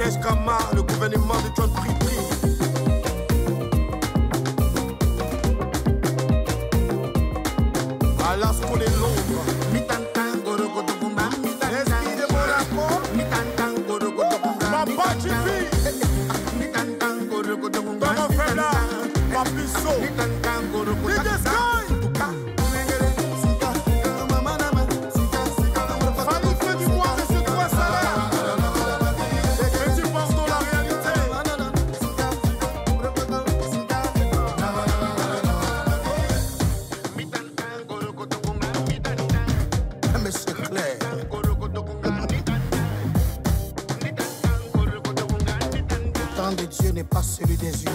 Nadège Kama, le gouvernement de John Pripri. Alas pour les Londres. L'esprit de Monaco. Ma petite fille. Dans mon frère là, ma puceau. Big Sky. Famille fait du bois, c'est toi ça là. Et tu penses dans la réalité. Mais c'est clair. Le temps de Dieu n'est pas celui des humains.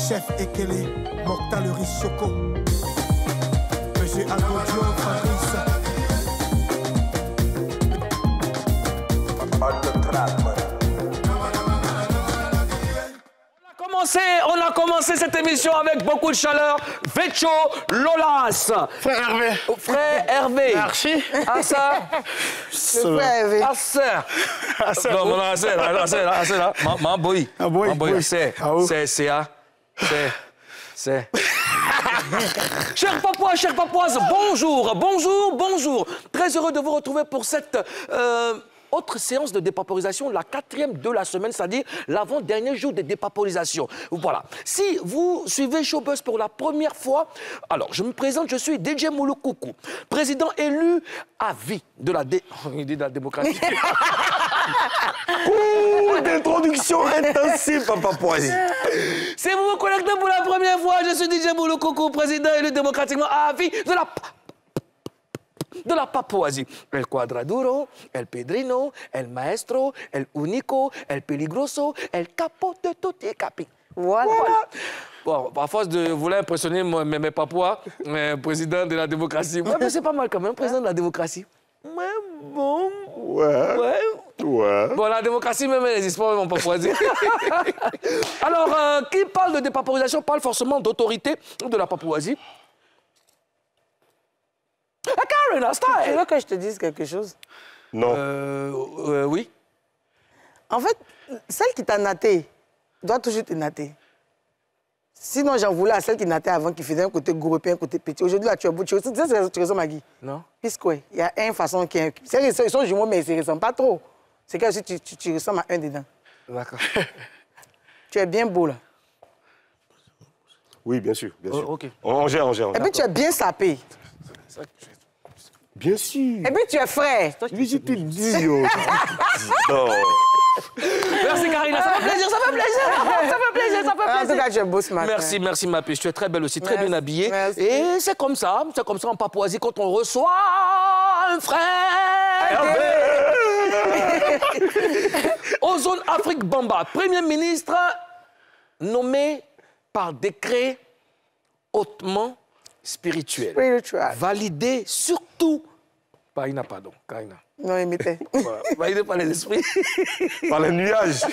Chef Ekele, Mokhtar le Richoko. Monsieur Algodio, Fabrice. On a commencé cette émission avec beaucoup de chaleur. Vecho Lolas. Frère Hervé. Frère Hervé. Merci. Ah ça. Frère Hervé. Ah ça. Non, non, là, c'est là. Ma boy. Ah boy. Ma boy, c'est. Chers Papouas, chères Papouases, bonjour. Très heureux de vous retrouver pour cette autre séance de dépaporisation, la 4e de la semaine, c'est-à-dire l'avant-dernier jour de dépaporisation. Voilà. Si vous suivez Showbuzz pour la première fois, alors je me présente, je suis DJ Moulokoukou, président élu à vie de la démocratie. D'introduction intensive, Papa Poisy. Si vous vous connectez pour la première fois, je suis DJ Moulokoukou, président élu démocratiquement à vie de la Papouasie. El Quadraduro, El Pedrino, El Maestro, El Unico, El Peligroso, El Capo de Tutti Capi. Voilà. Bon, à force de vouloir impressionner mes Papouas, président de la démocratie. Ouais, mais c'est pas mal quand même, président de la démocratie. Ouais, bon. Ouais. Bon, la démocratie même, elle n'existe pas, mon Papouasie. Alors, qui parle de dépaporisation parle forcément d'autorité de la Papouasie. Karen, tu veux que je te dise quelque chose? Non. Oui. En fait, celle qui t'a naté doit toujours te nater. Sinon, j'en voulais à celle qui natait avant, qui faisait un côté gros et un côté petit. Aujourd'hui, là, tu as beau. Tu ressembles à Guy? Non. Puisque, il y a une façon qui est... Ils sont jumeaux, mais ils ne ressemblent pas trop. C'est que si tu ressembles à un dedans. D'accord. Tu es bien beau, là. Oui, bien sûr. OK. On gère. Et puis, tu es bien sapé. Bien sûr. Et puis, tu es frais. Oui, je te dis, yo. Merci, Karina. Ça fait plaisir. En tout cas, tu es beau ce matin. Merci, ma puce. Tu es très belle aussi, très bien habillée. Merci. Et c'est comme ça en Papouasie, quand on reçoit un frère. Ozone Afrique Bamba, Premier ministre nommé par décret hautement spirituel. Validé surtout par Karina, pardon. Karina. Non, imité. Validé par les esprits. Par les nuages.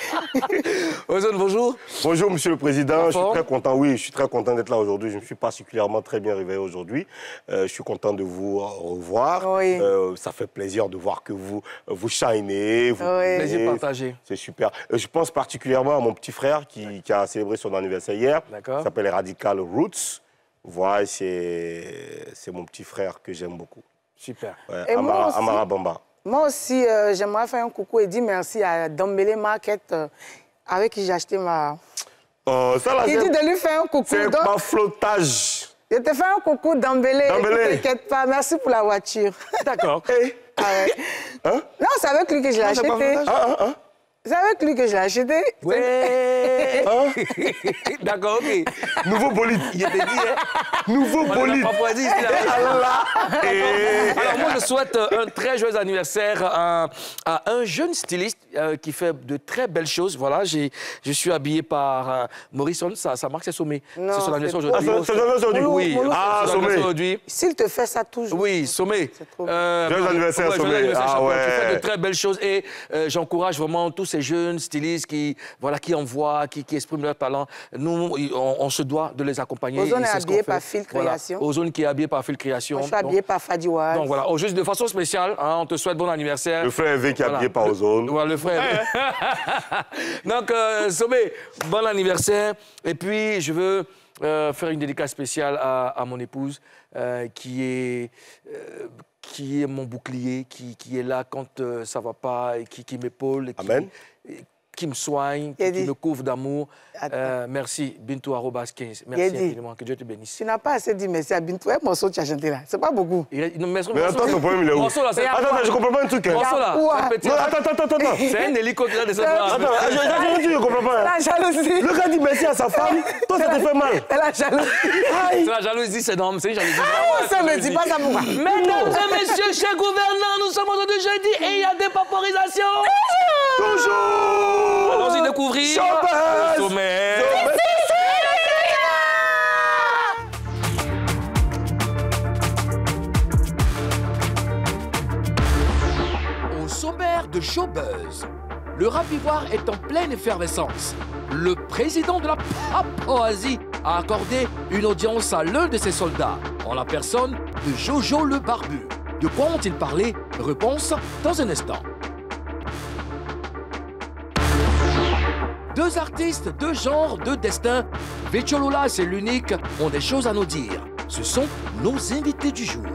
Ozone, bonjour. Bonjour, Monsieur le Président. Je suis très content, je suis très content d'être là aujourd'hui. Je me suis particulièrement très bien réveillé aujourd'hui. Je suis content de vous revoir. Oui. Ça fait plaisir de voir que vous shinez. Plaisir partagé. C'est super. Je pense particulièrement à mon petit frère qui a célébré son anniversaire hier. D'accord. Il s'appelle Radical Roots. Voilà, c'est mon petit frère que j'aime beaucoup. Super. Ouais, Et Amara Bamba. Moi aussi, j'aimerais faire un coucou et dire merci à Dambélé Market avec qui j'ai acheté ma... Ça, là, il dit de lui faire un coucou. C'est ma flottage. Je te fais un coucou, Dambélé. Dambélé. Ne t'inquiète pas, merci pour la voiture. D'accord. Ah ouais. Hein? Non, c'est avec lui que je l'ai acheté. C'est avec lui que je l'ai acheté. Ouais. D'accord, OK. Nouveau bolide. Il était dit, hein? Nouveau bolide. Papouasie, c'est Alors, moi, je souhaite un très joyeux anniversaire à un jeune styliste qui fait de très belles choses. Voilà, je suis habillé par Morrison, sa marque, c'est Sommé. C'est son anniversaire aujourd'hui. C'est son anniversaire aujourd'hui? Oui. Sommé. S'il te fait ça toujours. Oui, Sommé. Joyeux anniversaire, Sommé. Ah ouais. Tu fais de très belles choses et j'encourage vraiment tous ces jeunes stylistes qui envoient, qui expriment leur talent. Nous, on se doit de les accompagner. Ozone est habillé par Phil Création. Voilà. Ozone qui est habillé par Phil Création. Moi, je suis habillé par Fadi Wad. Donc voilà, juste de façon spéciale, hein, on te souhaite bon anniversaire. Le frère Hervé qui est habillé par Ozone. Voilà, le frère. Donc, Sobé, bon anniversaire. Et puis, je veux faire une dédicace spéciale à mon épouse qui est mon bouclier, qui est là quand ça ne va pas, et qui m'épaule. Amen. Qui me soigne, qui me couvre d'amour. Merci, Bintou Arobas 15. Merci infiniment, que Dieu te bénisse. Tu n'as pas assez dit merci à Bintou. Un morceau que tu as chanté là, c'est pas beaucoup. Mais attends, ton problème, il est où? Attends, je comprends pas un truc. Morceau là, attends. C'est un hélico qui a descendu. Attends, je comprends pas. La jalousie. Le gars dit merci à sa femme, toi ça te fait mal. C'est la jalousie. C'est la jalousie, c'est normal, c'est une jalousie. Ça me dit pas ça pourquoi. Mesdames et messieurs, chers gouvernants, nous sommes aujourd'hui jeudi et il y a des paporisations. Toujours. Allons-y découvrir. Chopin. Sommet. Au sommaire de Showbuzz, le rap ivoire est en pleine effervescence. Le président de la Papouasie a accordé une audience à l'un de ses soldats, en la personne de Jojo le Barbu. De quoi ont-ils parlé? Réponse dans un instant. Deux artistes, deux genres, deux destins. Vétio Lolas et l'Unique ont des choses à nous dire. Ce sont nos invités du jour.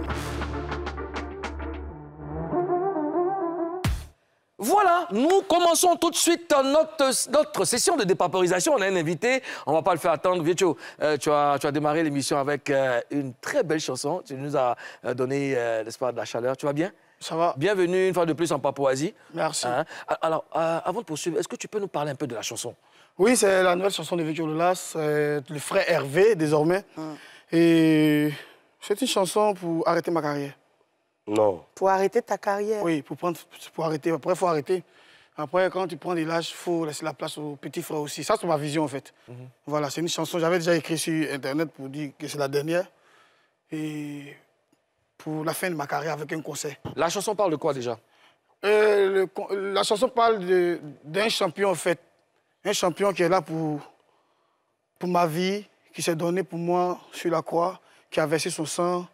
Voilà, nous commençons tout de suite notre session de dépaporisation. On a un invité, on ne va pas le faire attendre. Vétio, tu as démarré l'émission avec une très belle chanson. Tu nous as donné l'espoir de la chaleur. Tu vas bien? Ça va. Bienvenue une fois de plus en Papouasie. Merci. Hein? Alors, avant de poursuivre, est-ce que tu peux nous parler un peu de la chanson? Oui, c'est la nouvelle chanson de Vétio Lolas, le frère Hervé, désormais. Et c'est une chanson pour arrêter ma carrière. Non. Pour arrêter ta carrière? Oui, pour arrêter. Après, il faut arrêter. Après, quand tu prends des lâches, il faut laisser la place aux petits frères aussi. Ça, c'est ma vision, en fait. Voilà, c'est une chanson. J'avais déjà écrit sur Internet pour dire que c'est la dernière. Et pour la fin de ma carrière avec un concert. La chanson parle de quoi déjà? La chanson parle d'un champion, en fait. Un champion qui est là pour ma vie, qui s'est donné pour moi sur la croix, qui a versé son sang,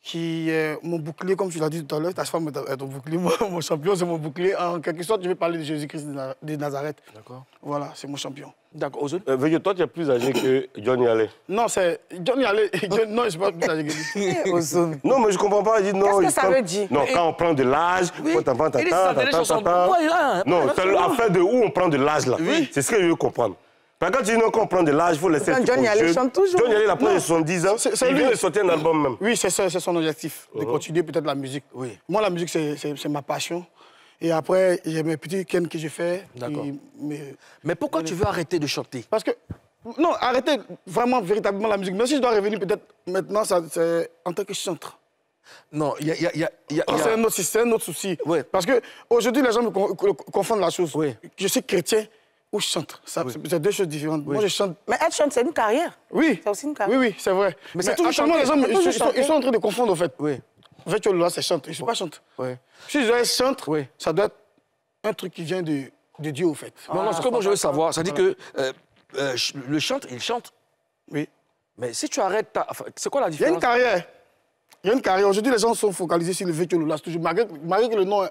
qui est mon bouclier, comme tu l'as dit tout à l'heure. Ta femme est ton bouclier, mon champion, c'est mon bouclier. En quelque sorte, je vais parler de Jésus-Christ de Nazareth. D'accord. Voilà, c'est mon champion. D'accord. Ozone? Toi, tu es plus âgé que Johnny Hallyday. Non, c'est Johnny Hallyday. Non, je ne suis pas plus âgé que lui. Ozone. Non, mais je ne comprends pas. Qu'est-ce que ça veut dire? Non, quand on prend de l'âge, Non, c'est l'affaire de où on prend de l'âge, là. Oui. C'est ce que je veux comprendre. Parce que quand tu dis non, quand on prend de l'âge, il faut laisser Quand Johnny Hallyday chante toujours. Johnny Hallyday, après 70 ans, il vient de sortir un album même. Oui, c'est son objectif, de continuer peut-être la musique. Oui. Moi, la musique, c'est ma passion. Et après, il y a mes petits ken que je fais. D'accord. Mais pourquoi tu veux arrêter de chanter? Parce que, non, arrêter vraiment, véritablement la musique. Mais si je dois revenir peut-être maintenant, c'est en tant que chanteur. Non, il y a... C'est un autre souci. Oui. Parce qu'aujourd'hui, les gens me confondent la chose. Oui. Je suis chrétien ou je chante. C'est deux choses différentes. Oui. Moi, je chante. Mais être chante, c'est une carrière. Oui. C'est aussi une carrière. Oui, c'est vrai. Mais c'est toujours actuellement, chanter. les gens, ils sont en train de confondre, en fait. Oui. Vétio Lolas, c'est chante. Je ne suis pas chante. Oui. Si je dois être chantre, Oui. ça doit être un truc qui vient de Dieu, au fait. Non, ce que moi je veux savoir, ça dit que le chantre, il chante. Oui. Mais si tu arrêtes c'est quoi la Il y a différence? une carrière. Il y a une carrière. Aujourd'hui, les gens sont focalisés sur le Vétio Lolas, toujours. Malgré que le nom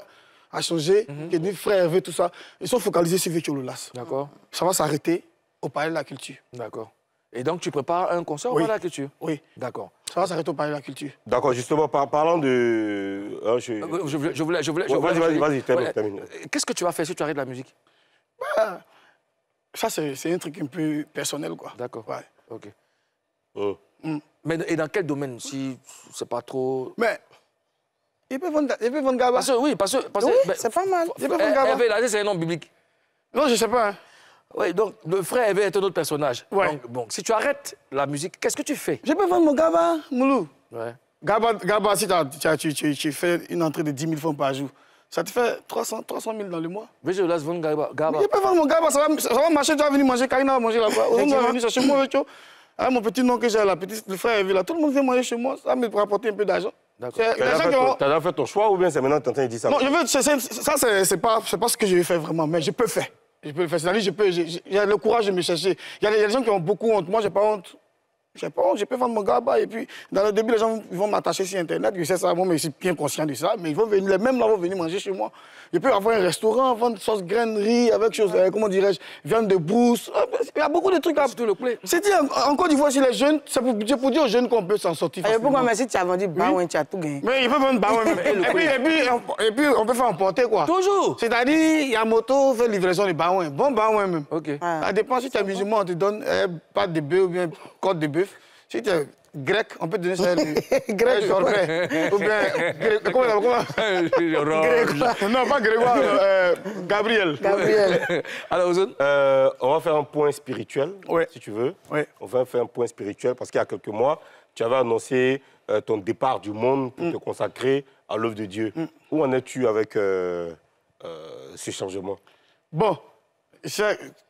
a changé, que dit frère Hervé, tout ça, ils sont focalisés sur Vétio Lolas. D'accord. Ça va s'arrêter au Palais de la Culture. D'accord. Et donc tu prépares un concert au Palais de la Culture? Oui. D'accord. Ça va s'arrêter au Palais de la Culture. D'accord, justement, parlant de... Je voulais... Vas-y, termine. Qu'est-ce que tu vas faire si tu arrêtes la musique? Ça, c'est un truc un peu personnel, quoi. D'accord. Ouais. OK. Mais, et dans quel domaine, si c'est pas trop... Mais, il peut vendre Gaba. Oui, c'est pas mal. Il peut vendre Gaba. Hervé, là, c'est un nom biblique. Non, je ne sais pas. Hein. Oui, donc le frère Hervé est un autre personnage. Ouais. Donc, bon, si tu arrêtes la musique, qu'est-ce que tu fais? Je peux vendre mon Gaba, Moulou. Ouais. Gaba, si tu fais une entrée de 10 000 francs par jour, ça te fait 300 000 dans le mois. Vétio Lolas vend Gaba. Je peux vendre mon Gaba, ça va marcher, tu vas venir manger, Karina va manger là-bas. On va venir chercher moi, Vétio. Ah, mon petit nom que j'ai là, le frère Hervé là, tout le monde vient manger chez moi, ça va me rapporter un peu d'argent. Tu as déjà fait ton choix ou bien c'est maintenant que tu es en train de dire ça? Non, c'est pas ce que je vais faire vraiment, mais je peux faire. Je peux le faire. C'est-à-dire, j'ai le courage de me chercher. Il y a des gens qui ont beaucoup honte. Moi, j'ai pas honte. J'ai pas honte, je peux vendre mon gaba. Et puis, dans le début, les gens vont m'attacher sur Internet. Je sais ça, moi, mais je suis bien conscient de ça. Mais ils vont venir, les mêmes là vont venir manger chez moi. Je peux avoir un restaurant, vendre sauce grainerie avec chose, comment dirais-je, viande de brousse. Il y a beaucoup de trucs là. C'est-à-dire, en Côte d'Ivoire, si les jeunes, c'est pour dire aux jeunes qu'on peut s'en sortir facilement. Pourquoi, mais si tu as vendu Baouin, tu as tout gagné. Mais ils peuvent vendre Baouin. Et puis, on peut faire emporter, quoi. Toujours. C'est-à-dire, il y a moto, fait livraison de Baouin. Bon Baouin même. OK. Ça dépend si tu es musulman, on te donne pâte de bœuf ou bien côte de bœuf. Si tu es grec, on peut te donner ça. Grec, ou bien. Comment non, pas Grégoire, Gabriel. Alors, Ozone, on va faire un point spirituel, si tu veux. On va faire un point spirituel parce qu'il y a quelques mois, tu avais annoncé ton départ du monde pour te consacrer à l'œuvre de Dieu. Où en es-tu avec ce changement? Bon.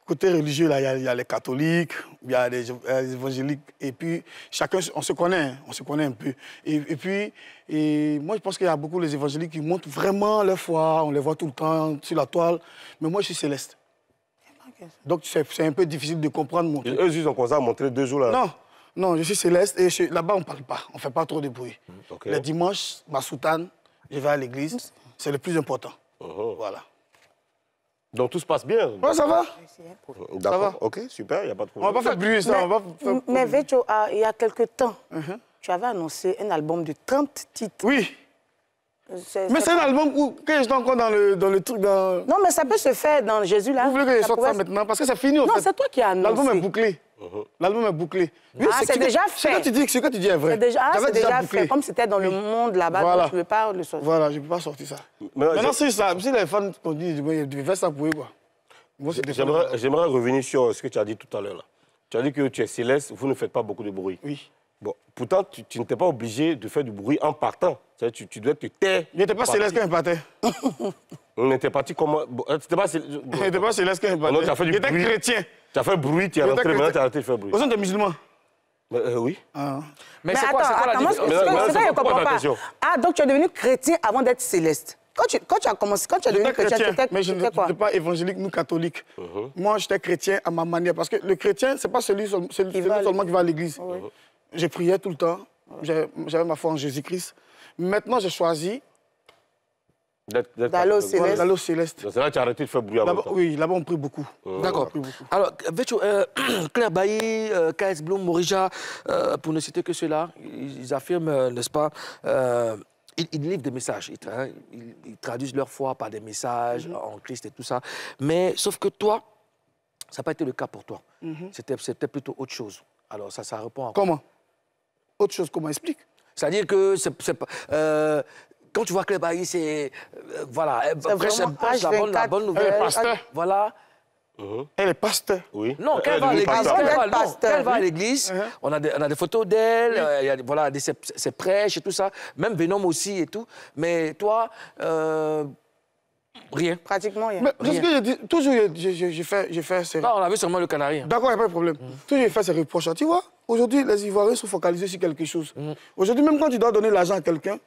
Côté religieux, là, il y a les catholiques, il y a les évangéliques, et puis chacun, on se connaît un peu. Et puis, moi, je pense qu'il y a beaucoup les évangéliques qui montrent vraiment leur foi, on les voit tout le temps sur la toile, mais moi, je suis céleste. Donc, c'est un peu difficile de comprendre mon truc. Eux, ils ont commencé à montrer 2 jours là. Non, je suis céleste, et là-bas, on ne parle pas, on ne fait pas trop de bruit. Les dimanches, ma soutane, je vais à l'église, c'est le plus important. Voilà. Donc tout se passe bien. Ouais, ça va. D'accord, ok, super, il n'y a pas de problème. On va pas faire bruit, ça. Mais Vetcho, il y a quelque temps, tu avais annoncé un album de 30 titres. Oui. Mais c'est un album où, quand j'étais encore dans le truc... Non, mais ça peut se faire dans Jésus, là. Vous voulez que je sorte ça maintenant? Parce que c'est fini, en fait. Non, c'est toi qui as annoncé. L'album est bouclé. L'album est bouclé. Oui, c'est déjà fait. Ce que tu dis est vrai. C'est déjà fait. Comme c'était dans le monde là-bas, voilà. Donc tu ne veux pas le sortir. Voilà, je ne peux pas sortir ça. Maintenant, si les fans qu'on dit, ils devaient faire ça pour eux, quoi. J'aimerais revenir sur ce que tu as dit tout à l'heure. Tu as dit que tu es céleste, vous ne faites pas beaucoup de bruit. Oui. Bon, pourtant, tu n'étais pas obligé de faire du bruit en partant. Tu dois te taire. Je n'étais pas céleste quand je partais. On était parti comment? Je n'étais pas céleste quand je partais. Non, tu as fait du bruit. J'étais chrétien. Tu as fait bruit, tu es rentré, maintenant tu as arrêté de faire bruit. Vous êtes musulman? Oui. Mais c'est quoi la différence? C'est ça, je ne comprends pas. Ah, donc tu es devenu chrétien avant d'être céleste. Quand tu as commencé, quand tu es devenu chrétien, mais je n'étais pas évangélique ni catholique. Moi, j'étais chrétien à ma manière. Parce que le chrétien, ce n'est pas celui seulement qui va à l'église. Je priais tout le temps. J'avais ma foi en Jésus-Christ. Maintenant, j'ai choisi d'aller au céleste. C'est là que tu as arrêté de faire bruit avant. Oui, là-bas, on prie beaucoup. D'accord. Alors, Vetcho, Claire Bailly, KS Bloom, Morija, pour ne citer que ceux-là, ils affirment, n'est-ce pas, ils livrent des messages. Ils traduisent leur foi par des messages en Christ et tout ça. Mais sauf que toi, ça n'a pas été le cas pour toi. C'était plutôt autre chose. Alors, ça répond à quoi? Comment? Autre chose, comment? Explique. C'est-à-dire que quand tu vois Claire Bailly, c'est... voilà, elle prêche la bonne nouvelle. Elle est pasteur. Voilà. Elle est pasteur. Oui. Non, quand elle va à l'église, on a des photos d'elle, il y a voilà, ses prêches et tout ça, même Venom aussi et tout. Mais toi, rien. Pratiquement rien. Mais ce que je dis, toujours j'ai fait ces... Non, on a vu seulement le canari. D'accord, il n'y a pas de problème. Toujours j'ai fait ces reproches. Tu vois, aujourd'hui, les Ivoiriens sont focalisés sur quelque chose. Aujourd'hui, même quand tu dois donner l'argent à quelqu'un,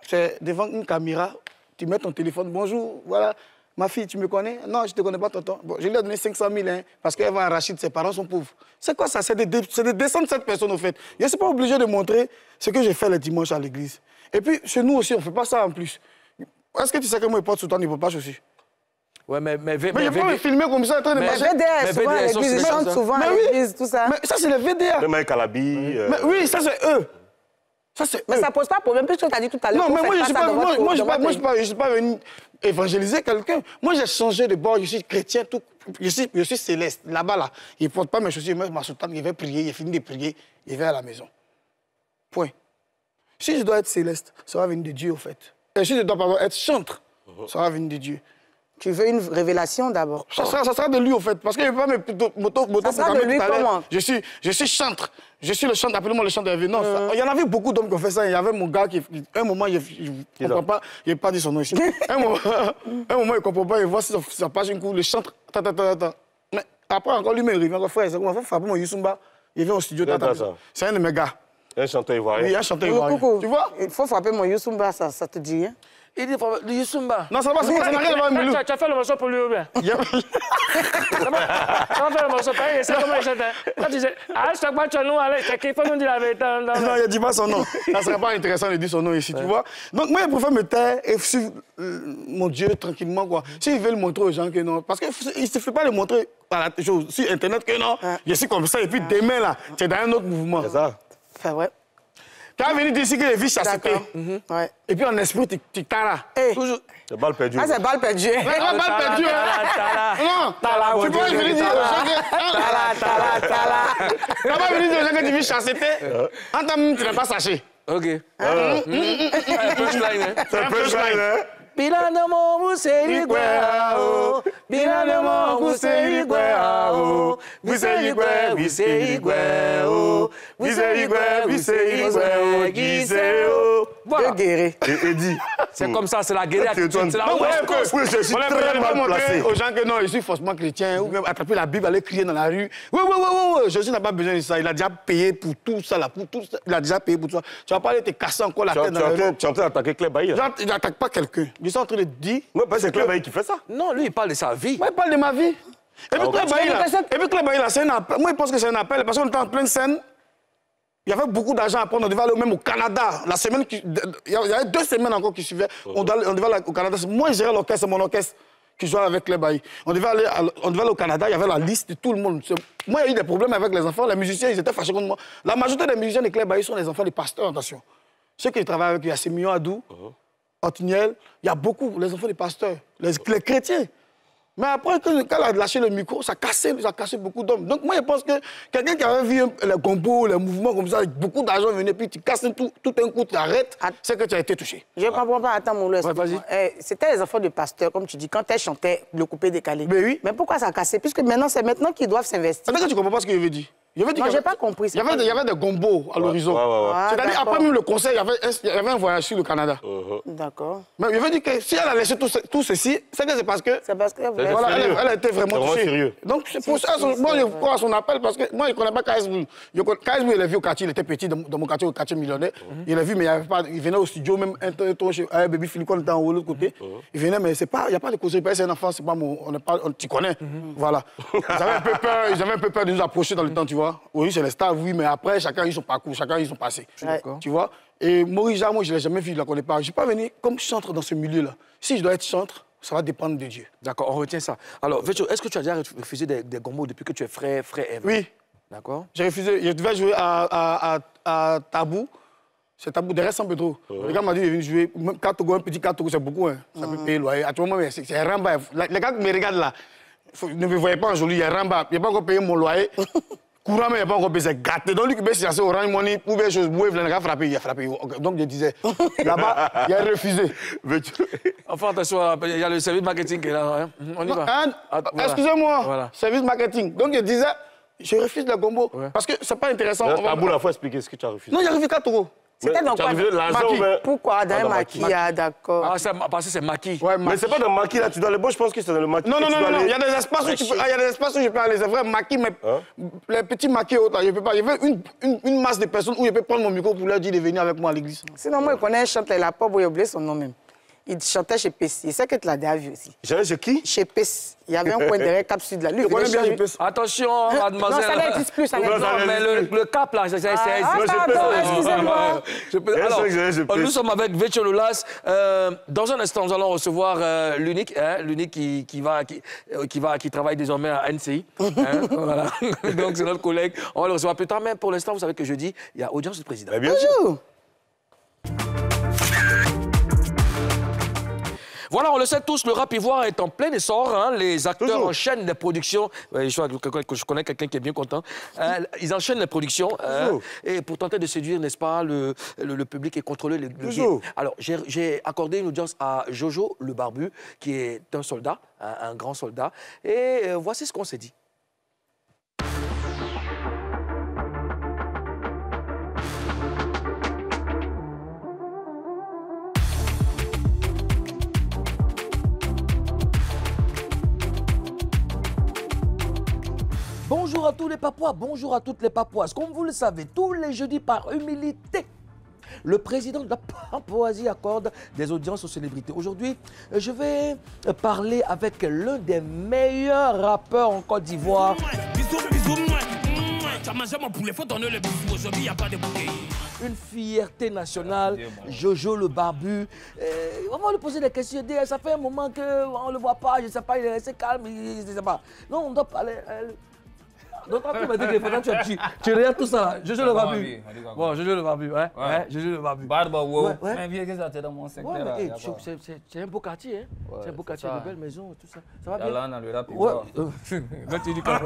c'est devant une caméra, tu mets ton téléphone, bonjour, voilà, ma fille, tu me connais? Non, je ne te connais pas, tonton. Bon, je lui ai donné 500 000, hein, parce qu'elle va à Rachid, ses parents sont pauvres. C'est quoi ça? C'est de descendre cette personne, au fait. Je ne suis pas obligé de montrer ce que j'ai fait le dimanche à l'église. Et puis, chez nous aussi, on ne fait pas ça en plus. Est-ce que tu sais que moi, je porte soutane, il ne peut pas aussi? Ouais, mais je peux me filmer comme ça, en train de marcher. VDR, souvent à l'église, ils chantent souvent à l'église, tout ça. Mais ça, c'est les VDR. Le mec à l'habit. Oui, ça, c'est eux. Mais ça ne pose pas problème, puisque tu as dit tout à l'heure. Non, mais moi, je ne suis pas venu évangéliser quelqu'un. Moi, j'ai changé de bord, je suis chrétien, je suis céleste. Là-bas, là, il ne porte pas mes chaussures, il met ma soutane, il va prier, il finit de prier, il va à la maison. Point. Si je dois être céleste, ça va venir de Dieu, en fait. Et si je dois être chantre, ça va venir de Dieu. Tu veux une révélation d'abord? Ça sera de lui, en fait. Parce que je ne vais pas me ça de lui comment? Je suis chantre. Je suis le chantre, appelez-moi le chantre de non, il y en avait beaucoup d'hommes qui ont fait ça. Il y avait mon gars qui, un moment, il ne comprend pas. Il n'a pas dit son nom ici. un moment, il ne comprend pas. Il voit sur sa page, un coup, le chantre. Mais après, encore lui-même, il revient. Frère, c'est comment frère, mon Yusumba. Il vient au studio. C'est un de mes gars. Un chanteur ivoirien. Oui, un chanteur ivoirien. Tu vois? Il faut frapper mon Youssumba, ça te dit rien? Il dit le Youssumba. Non, ça va, ça n'a rien à voir avec Milou. Tu as fait le morceau pour lui ou bien? Ça va faire le morceau pour lui, c'est comment il chante. Quand tu disais, à chaque fois tu nous allez, c'est qu'il faut nous dire la vérité. Non, il ne dit pas son nom. Ça ne serait pas intéressant de dire son nom ici, tu vois. Donc moi, je préfère me taire et suivre mon Dieu tranquillement, quoi. S'ils veulent montrer aux gens que non, parce qu'il ne suffit pas de montrer par la chose, sur Internet que non, je suis comme ça, et puis demain, là, tu es dans un autre mouvement. C'est ça. Enfin, ouais. Quand on vient ici que les vies chassetées, Ouais. et puis en esprit, tu t'as toujours. C'est balle perdue. Ah, c'est balle perdue. C'est pas balle perdue, non, tu peux venir dire aux gens que... Comment venir dire aux gens que tu vis chasseté, en tant que tu n'es pas saché. Ok. Punchline, hein? C'est punchline, hein? Bilanamo Buserigwao, Bilanamo Buserigwao, Buserigwao, Buserigwao, Buserigwao, Buserigwao, Giseo. Voilà. Guéri. Et dit. C'est comme ça, c'est la guérilla. C'est la West Coast. Oui, je suis très mal placé. Aux gens que non, je suis forcément chrétien, ou même attraper la Bible, aller crier dans la rue. Oui, Jésus n'a pas besoin de ça. Il a déjà payé pour tout ça, là, pour tout ça. Il a déjà payé pour tout ça. Tu vas pas aller te casser encore la tête dans la rue. Tu es en train d'attaquer Claire Bailly, là? Il n'attaque pas quelqu'un. Je suis en train de dire... Moi, c'est Claire Bailly qui fait ça. Non, lui, il parle de sa vie. Moi, il parle de ma vie. Et puis Claire Bailly, là, c'est un appel. Moi, je pense que c'est un appel parce qu'on était en pleine scène. Il y avait beaucoup d'argent à prendre. On devait aller même au Canada. La semaine il y avait 2 semaines encore qui suivaient. On devait aller au Canada. Moi, je gérais l'orchestre, c'est mon orchestre qui jouait avec Claire Bailly. On devait aller au Canada. Il y avait la liste de tout le monde. Moi, il y a eu des problèmes avec les enfants. Les musiciens, ils étaient fâchés contre moi. La majorité des musiciens de Claire Bailly sont les enfants des pasteurs, attention. Ceux qui travaillent avec, il y a Sémillon Adou, Antiniel, il y a beaucoup, les enfants des pasteurs, les chrétiens. Mais après, quand elle a lâché le micro, ça a cassé beaucoup d'hommes. Donc moi, je pense que quelqu'un qui avait vu les compos, les mouvements comme ça, avec beaucoup d'argent venait, puis tu casses tout un coup, tu arrêtes, c'est que tu as été touché. Je ne comprends pas, attends, mon Ouais, vas-y. C'était les enfants de pasteurs, comme tu dis, quand elle chantait, le coupé décalé. Mais oui. Mais pourquoi ça a cassé? Puisque maintenant, c'est maintenant qu'ils doivent s'investir. C'est-à-dire que tu ne comprends pas ce que je veux dire. Non, je n'ai pas compris. Il y avait des gombos à l'horizon. C'est-à-dire, après même le concert, il y avait un voyage sur le Canada. D'accord. Mais je veux dire que si elle a laissé tout ceci, c'est parce que... C'est parce que... Voilà, elle a été vraiment touchée. Sérieux. Donc, c'est pour ça, moi, je crois à son appel, parce que moi, je ne connais pas KSB. KSB, il est vu au quartier, il était petit dans mon quartier, au quartier millionnaire. Il l'a vu, mais il venait au studio, même un ton chez Baby Philippe, on était en haut, de l'autre côté. Il venait, mais il n'y a pas de cause. C'est un enfant, c'est pas mon... Tu connais. Voilà. Ils avaient un peu peur de nous approcher dans le temps, tu vois. Oui, c'est les stars, oui, mais après, chacun a eu son parcours, chacun a eu son passé. Tu vois. Et Maurice Jarre, moi, je ne l'ai jamais vu, je ne la connais pas. Je ne suis pas venu comme chantre dans ce milieu-là. Si je dois être chantre, ça va dépendre de Dieu. D'accord, on retient ça. Alors, Vetcho, est-ce que tu as déjà refusé des gombos depuis que tu es frère Eve? Oui. D'accord. J'ai refusé. Je devais jouer à Tabou. C'est Tabou, derrière San Pedro. Le gars m'a dit, il est venu jouer. Même 4 Togo, un petit 4 Togo, c'est beaucoup. Hein. Ça peut payer le loyer. Actuellement, c'est un ramba. Les gars qui me regardent là, ne me voyez pas en joli, il y a un ramba. Il n'y a pas encore payé mon loyer. Courant, mais il n'y a pas encore payé, c'est gâté. Donc, lui qui est assez orange money, pour faire des choses, il a frappé, il a frappé. Donc, je disais, là-bas, il a refusé. Enfin, attention, il y a le service marketing qui est là. Hein. On y va. Excusez-moi, voilà. Service marketing. Donc, je disais, je refuse le gombo. Ouais. Parce que c'est pas intéressant. Tabou, la fois, expliquer ce que tu as refusé. Non, il a refusé 4 euros. C'était dans quoi? Pourquoi? Dans un maquillage, d'accord. Ah, parce que c'est maquis. Ouais, mais c'est pas dans le maquis, là. Tu dois aller. Moi, je pense que c'est dans le maquis. Non, il y a des espaces où tu peux. Il y a des espaces où je peux aller. C'est vrai, maquis, mais les petits maquis autres, là, je peux pas. Il y avait une masse de personnes où je peux prendre mon micro pour leur dire de venir avec moi à l'église. Sinon, moi, je connais un chanteur, la pauvre, j'ai oublié son nom même. Il chantait chez Pessi. C'est que tu l'as déjà vu aussi. Chez qui? Chez Pessi. Il y avait un coin derrière Cap Sud là. Lui, bien chez Pessi. Attention, mademoiselle. Non, ça n'existe plus. Ça n'existe plus. Mais le Cap là, c'est... excusez-moi. Alors, nous sommes avec Vetcho Lolas. Dans un instant, nous allons recevoir l'unique qui travaille désormais à NCI. Voilà. Donc, c'est notre collègue. On va le recevoir plus tard. Mais pour l'instant, vous savez que jeudi, il y a audience du président. Bien sûr. Voilà, on le sait tous, le rap ivoire est en plein essor. Hein. Les acteurs enchaînent les productions. Je connais quelqu'un qui est bien content. Ils enchaînent les productions et pour tenter de séduire, n'est-ce pas, le public et contrôler le game. Alors, j'ai accordé une audience à Jojo le Barbu, qui est un soldat, un grand soldat. Et voici ce qu'on s'est dit. Bonjour Bonjour à tous les Papouas, bonjour à toutes les Papouases. Comme vous le savez, tous les jeudis par humilité, le président de la Papouasie accorde des audiences aux célébrités. Aujourd'hui, je vais parler avec l'un des meilleurs rappeurs en Côte d'Ivoire. Une fierté nationale, Jojo le Barbu. On va lui poser des questions. Ça fait un moment qu'on ne le voit pas, je ne sais pas, il est resté calme, il ne sait pas. Non, on doit parler. Donc, tu m'as dit que tu regardes tout ça. Jojo le Barbu. Bon, Jojo le Barbu, ouais. Jojo le Barbu. Barba, wow. Mais viens que ça t'est dans mon secteur. C'est un beau quartier, hein. C'est un beau quartier, de belles maisons, tout ça. Ça va bien? Il y a là dans le rap. Quand tu dis quoi?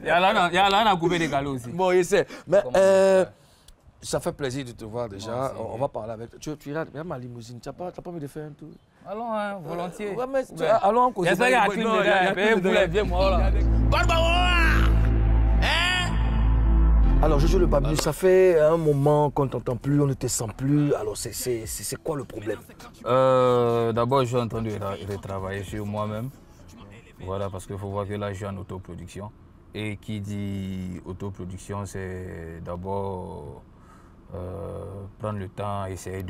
Il y a là dans coupé des galops aussi. Bon, il sait. Mais ça fait plaisir de te voir déjà. On va parler avec toi. Tu regardes ma limousine. Tu n'as pas envie de faire un tour? Allons, hein, volontiers. Ouais, mais allons en cause. J'espère qu'il y a un clim dedans. Vous les vieux, moi, là. Alors, Jojo le Barbu, ça fait un moment qu'on ne t'entend plus, on ne te sent plus. Alors, c'est quoi le problème? D'abord, je suis en train de retravailler sur moi-même. Voilà, parce qu'il faut voir que là, je suis en autoproduction. Et qui dit autoproduction, c'est d'abord prendre le temps, essayer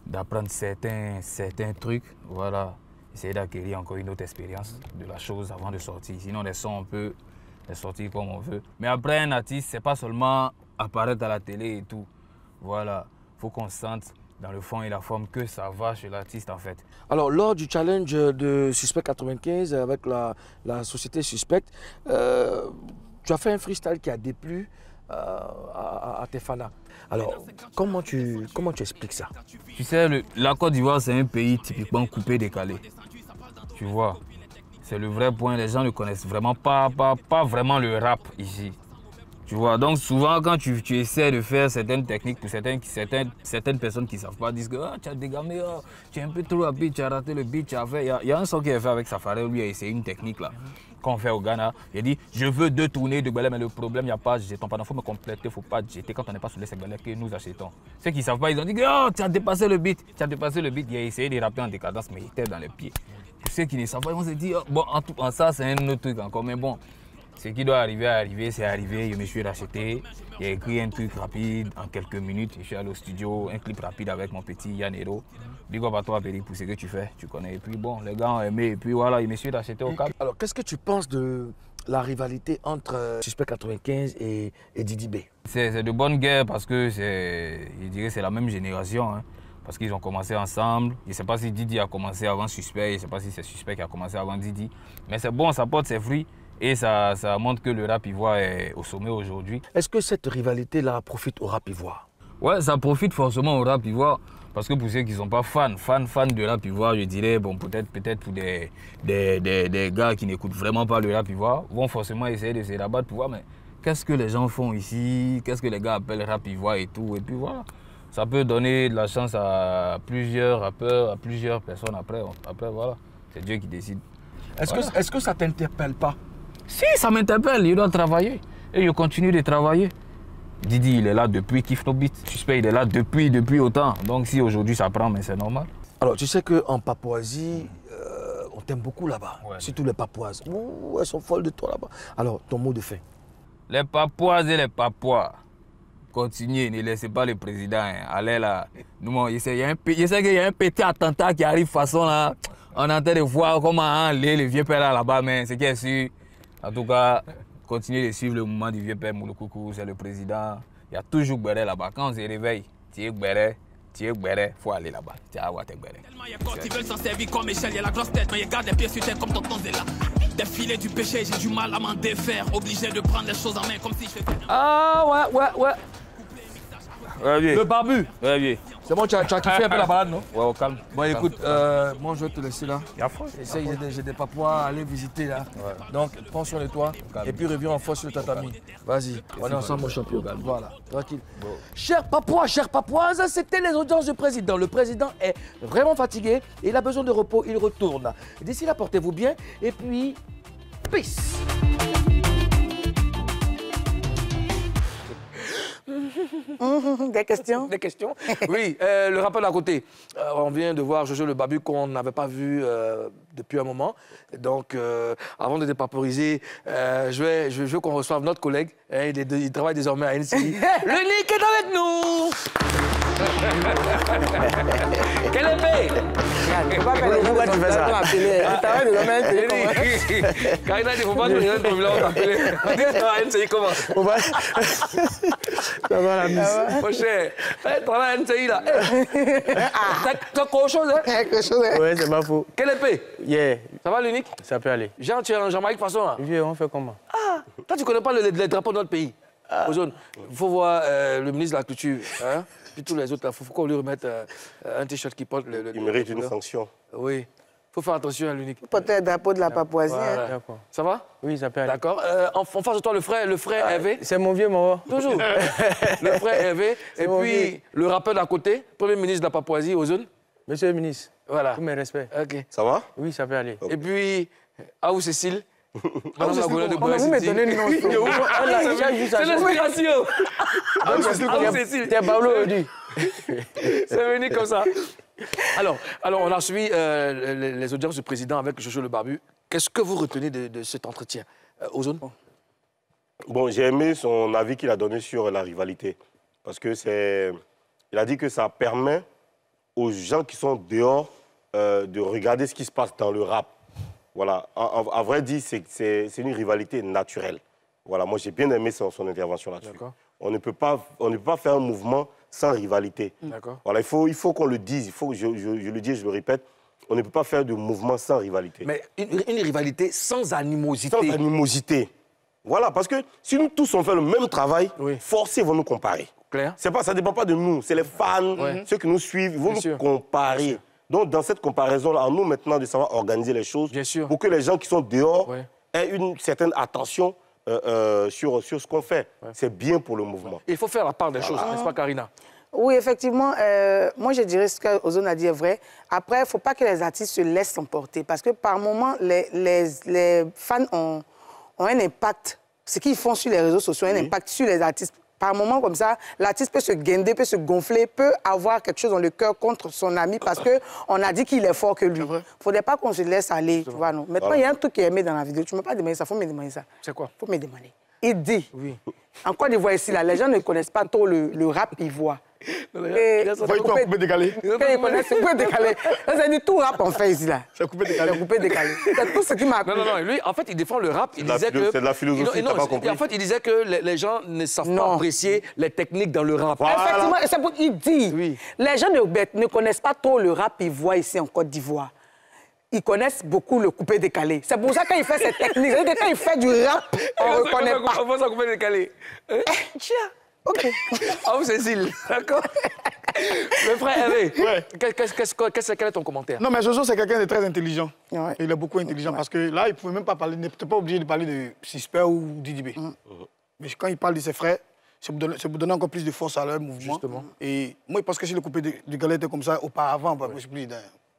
d'apprendre certains trucs. Voilà, essayer d'acquérir encore une autre expérience de la chose avant de sortir. Sinon, les sons, on peut les sortir comme on veut. Mais après, un artiste, c'est pas seulement apparaître à la télé et tout. Voilà, il faut qu'on sente dans le fond et la forme que ça va chez l'artiste en fait. Alors, lors du challenge de Suspect 95 avec la société Suspect, tu as fait un freestyle qui a déplu à tes fans. Alors, comment tu expliques ça? Tu sais, la Côte d'Ivoire, c'est un pays typiquement coupé-décalé. Tu vois, c'est le vrai point. Les gens ne connaissent vraiment pas vraiment le rap ici. Tu vois, donc souvent quand tu essaies de faire certaines techniques pour certaines personnes qui ne savent pas, disent que tu as dégamé, tu es un peu trop rapide, tu as raté le beat, tu as fait. Il y a un son qui est fait avec Safari, lui a essayé une technique là, qu'on fait au Ghana. Il a dit, je veux 2 tournées de Gbelé, mais le problème, il n'y a pas de jeton. Pendant il faut me compléter, il ne faut pas jeter quand on n'est pas sur les Gbelé que nous achetons. Ceux qui ne savent pas, ils ont dit, oh, tu as dépassé le beat, il a essayé de rapper en décadence, mais il était dans les pieds. Pour ceux qui ne savent pas, ils vont se dire, oh, bon, en ça, c'est un autre truc encore, mais bon. Ce qui doit arriver, c'est arrivé. Je me suis racheté. J'ai écrit un truc rapide en quelques minutes. Je suis allé au studio, un clip rapide avec mon petit Yanero. Big up à toi, Péri, pour ce que tu fais. Tu connais. Et puis bon, les gars ont aimé. Et puis voilà, je me suis racheté au cap. Alors, qu'est-ce que tu penses de la rivalité entre Suspect 95 et Didi B? C'est de bonne guerre parce que je dirais c'est la même génération. Hein, parce qu'ils ont commencé ensemble. Je ne sais pas si Didi a commencé avant Suspect. Je ne sais pas si c'est Suspect qui a commencé avant Didi. Mais c'est bon, ça porte ses fruits. Et ça montre que le rap ivoire est au sommet aujourd'hui. Est-ce que cette rivalité-là profite au rap ivoire? Ouais, ça profite forcément au rap ivoire. Parce que pour ceux qui ne sont pas fans de rap ivoire, je dirais, bon, peut-être pour des gars qui n'écoutent vraiment pas le rap ivoire, vont forcément essayer de se rabattre pour voir, mais qu'est-ce que les gens font ici? Qu'est-ce que les gars appellent rap ivoire et tout? Et puis voilà, ça peut donner de la chance à plusieurs rappeurs, à plusieurs personnes après voilà, c'est Dieu qui décide. Est-ce que ça ne t'interpelle pas? Si, ça m'interpelle, il doit travailler. Et je continue de travailler. Didi, il est là depuis Kiff No Beat. Suspect, il est là depuis autant. Donc si aujourd'hui ça prend, mais c'est normal. Alors tu sais qu'en Papouasie, on t'aime beaucoup là-bas. Ouais. Surtout les Papouases. Ouh, elles sont folles de toi là-bas. Alors, ton mot de fin? Les Papouases et les Papouas, continuez, ne laissez pas le président. Hein. Allez là. Je sais qu'il y a un petit attentat qui arrive façon là. On est en train de voir comment les vieux pères là-bas, mais c'est qui est sûr. En tout cas, continuez de suivre le mouvement du vieux père Moulokoukou, c'est le président. Il y a toujours Gbéré là-bas. Quand on se réveille, tu es Gbéré, il faut aller là-bas. Tu as Gbéré. Quand ils veulent s'en servir comme échelle, il y a la grosse tête, mais ils gardent les pieds sur terre comme tonton Zéla. Défiler du péché, j'ai du mal à m'en défaire. Obligé de prendre les choses en main comme si je faisais. Ah ouais. Ouais, le barbu. Ouais, bien. C'est bon, tu as kiffé un peu la balade, non? Ouais, au calme. Bon, écoute, moi je vais te laisser là. J'ai des Papouas à aller visiter là. Ouais. Donc, prends soin de toi et puis reviens en force sur le tatami. Vas-y, on est ensemble, mon champion. Voilà, tranquille. Bon. Chers Papouas, chères Papouases, c'était les audiences du président. Le président est vraiment fatigué et il a besoin de repos, il retourne. D'ici là, portez-vous bien et puis, peace. Des questions? Des questions. Oui, le rappeur d'à côté. On vient de voir Jojo le Babu qu'on n'avait pas vu depuis un moment. Donc, avant de dépaporiser, je veux qu'on reçoive notre collègue. Il travaille désormais à NCI. Le Nick est avec nous. Quelle épée? Pourquoi tu fais ça? Quand il a dit, il ne faut pas que les gens de t'appeler. On dit, à NCI, comment? Ça va la mise. Mon cher, tu travailles à NCI là. T'as quelque chose, hein? Quelque chose, hein? Oui, c'est pas faux. Quelle épée? Yeah. Ça va, l'unique? Ça peut aller. Jean, tu es en Jamaïque façon là? Vieux, on fait comment? Ah, toi, tu connais pas les drapeaux de notre pays? Il faut voir le ministre de la Culture, hein? Puis tous les autres, il faut qu'on lui remette un t-shirt qui porte le... Il mérite une sanction. Oui. Il faut faire attention à l'unique. Peut-être le drapeau de la Papouasie. Voilà. Hein. Ça va? Oui, ça peut aller. D'accord. En face de toi, le frère Hervé. C'est mon vieux, mon Toujours. Le frère Hervé. Et puis, le rappeur d'à côté, premier ministre de la Papouasie, Ozone. Monsieur le ministre, voilà. tous mes respects. OK. Ça va? Oui, ça peut aller. Et puis, Aou Cécile. Vous me donnez le nom. C'est l'inspiration. Aou Cécile. T'es Pablo Odi. C'est venu comme ça. Alors, on a suivi les audiences du président avec Jojo le Barbu. Qu'est-ce que vous retenez de cet entretien, Ozone? Bon, j'ai aimé son avis qu'il a donné sur la rivalité. Parce que il a dit que ça permet aux gens qui sont dehors de regarder ce qui se passe dans le rap. Voilà. À vrai dire, c'est une rivalité naturelle. Voilà, moi, j'ai bien aimé son intervention là-dessus. On ne peut pas faire un mouvement sans rivalité. Voilà, il faut qu'on le dise. Je le dis et je le répète. On ne peut pas faire de mouvement sans rivalité. Mais une rivalité sans animosité. Sans animosité. Voilà, parce que si nous tous on fait le même travail, forcément, ils vont nous comparer. Clair. Ça ne dépend pas de nous. C'est les fans, ceux qui nous suivent, ils vont nous comparer. Donc, dans cette comparaison-là, à nous maintenant de savoir organiser les choses pour que les gens qui sont dehors aient une certaine attention sur ce qu'on fait. C'est bien pour le mouvement. Il faut faire la part des choses, n'est-ce pas, Karina? Oui, effectivement. Moi, je dirais ce qu'Ozone a dit est vrai. Après, il ne faut pas que les artistes se laissent emporter parce que par moments, les fans ont un impact. Ce qu'ils font sur les réseaux sociaux a un impact sur les artistes. Par moments comme ça, l'artiste peut se guinder, peut se gonfler, peut avoir quelque chose dans le cœur contre son ami parce qu'on a dit qu'il est fort que lui. Il ne faudrait pas qu'on se laisse aller. Tu vois, non. Maintenant, il y a un truc qui est aimé dans la vidéo. Tu ne m'as pas demandé ça, il faut me demander ça. C'est quoi? Il faut me demander. Il dit, en Côte d'Ivoire ici, là, les gens ne connaissent pas trop le rap ivoire. Voyez-toi coupé décalé. Quand ils connaissent, c'est coupé décalé. Ça dit tout rap en fait ici, là. C'est coupé décalé. C'est coupé décalé. C'est tout ce qui m'a... Non, lui, en fait, il défend le rap. Il disait que... C'est de la philosophie, t'as pas compris. En fait, il disait que les gens ne savent pas apprécier les techniques dans le rap. Voilà. Effectivement, c'est pour qu'il dit. Les gens ne connaissent pas trop le rap ivoire ici en Côte d'Ivoire. Ils connaissent beaucoup le coupé décalé. C'est pour ça qu'il fait cette technique. C'est-à-dire que quand il fait du rap, on ne reconnaît pas. On voit ça coupé décalé. Tiens, OK. Ah, Cécile, d'accord. Le frère Hervé, quel est ton commentaire? Non, mais Jojo, c'est quelqu'un de très intelligent. Il est beaucoup intelligent parce que là, il ne pouvait même pas parler, il n'était pas obligé de parler de Sisper ou Didibé. Mais quand il parle de ses frères, c'est pour donner encore plus de force à leur mouvement. Justement. Et moi, je pense que si le coupé décalé était comme ça auparavant, je suis plus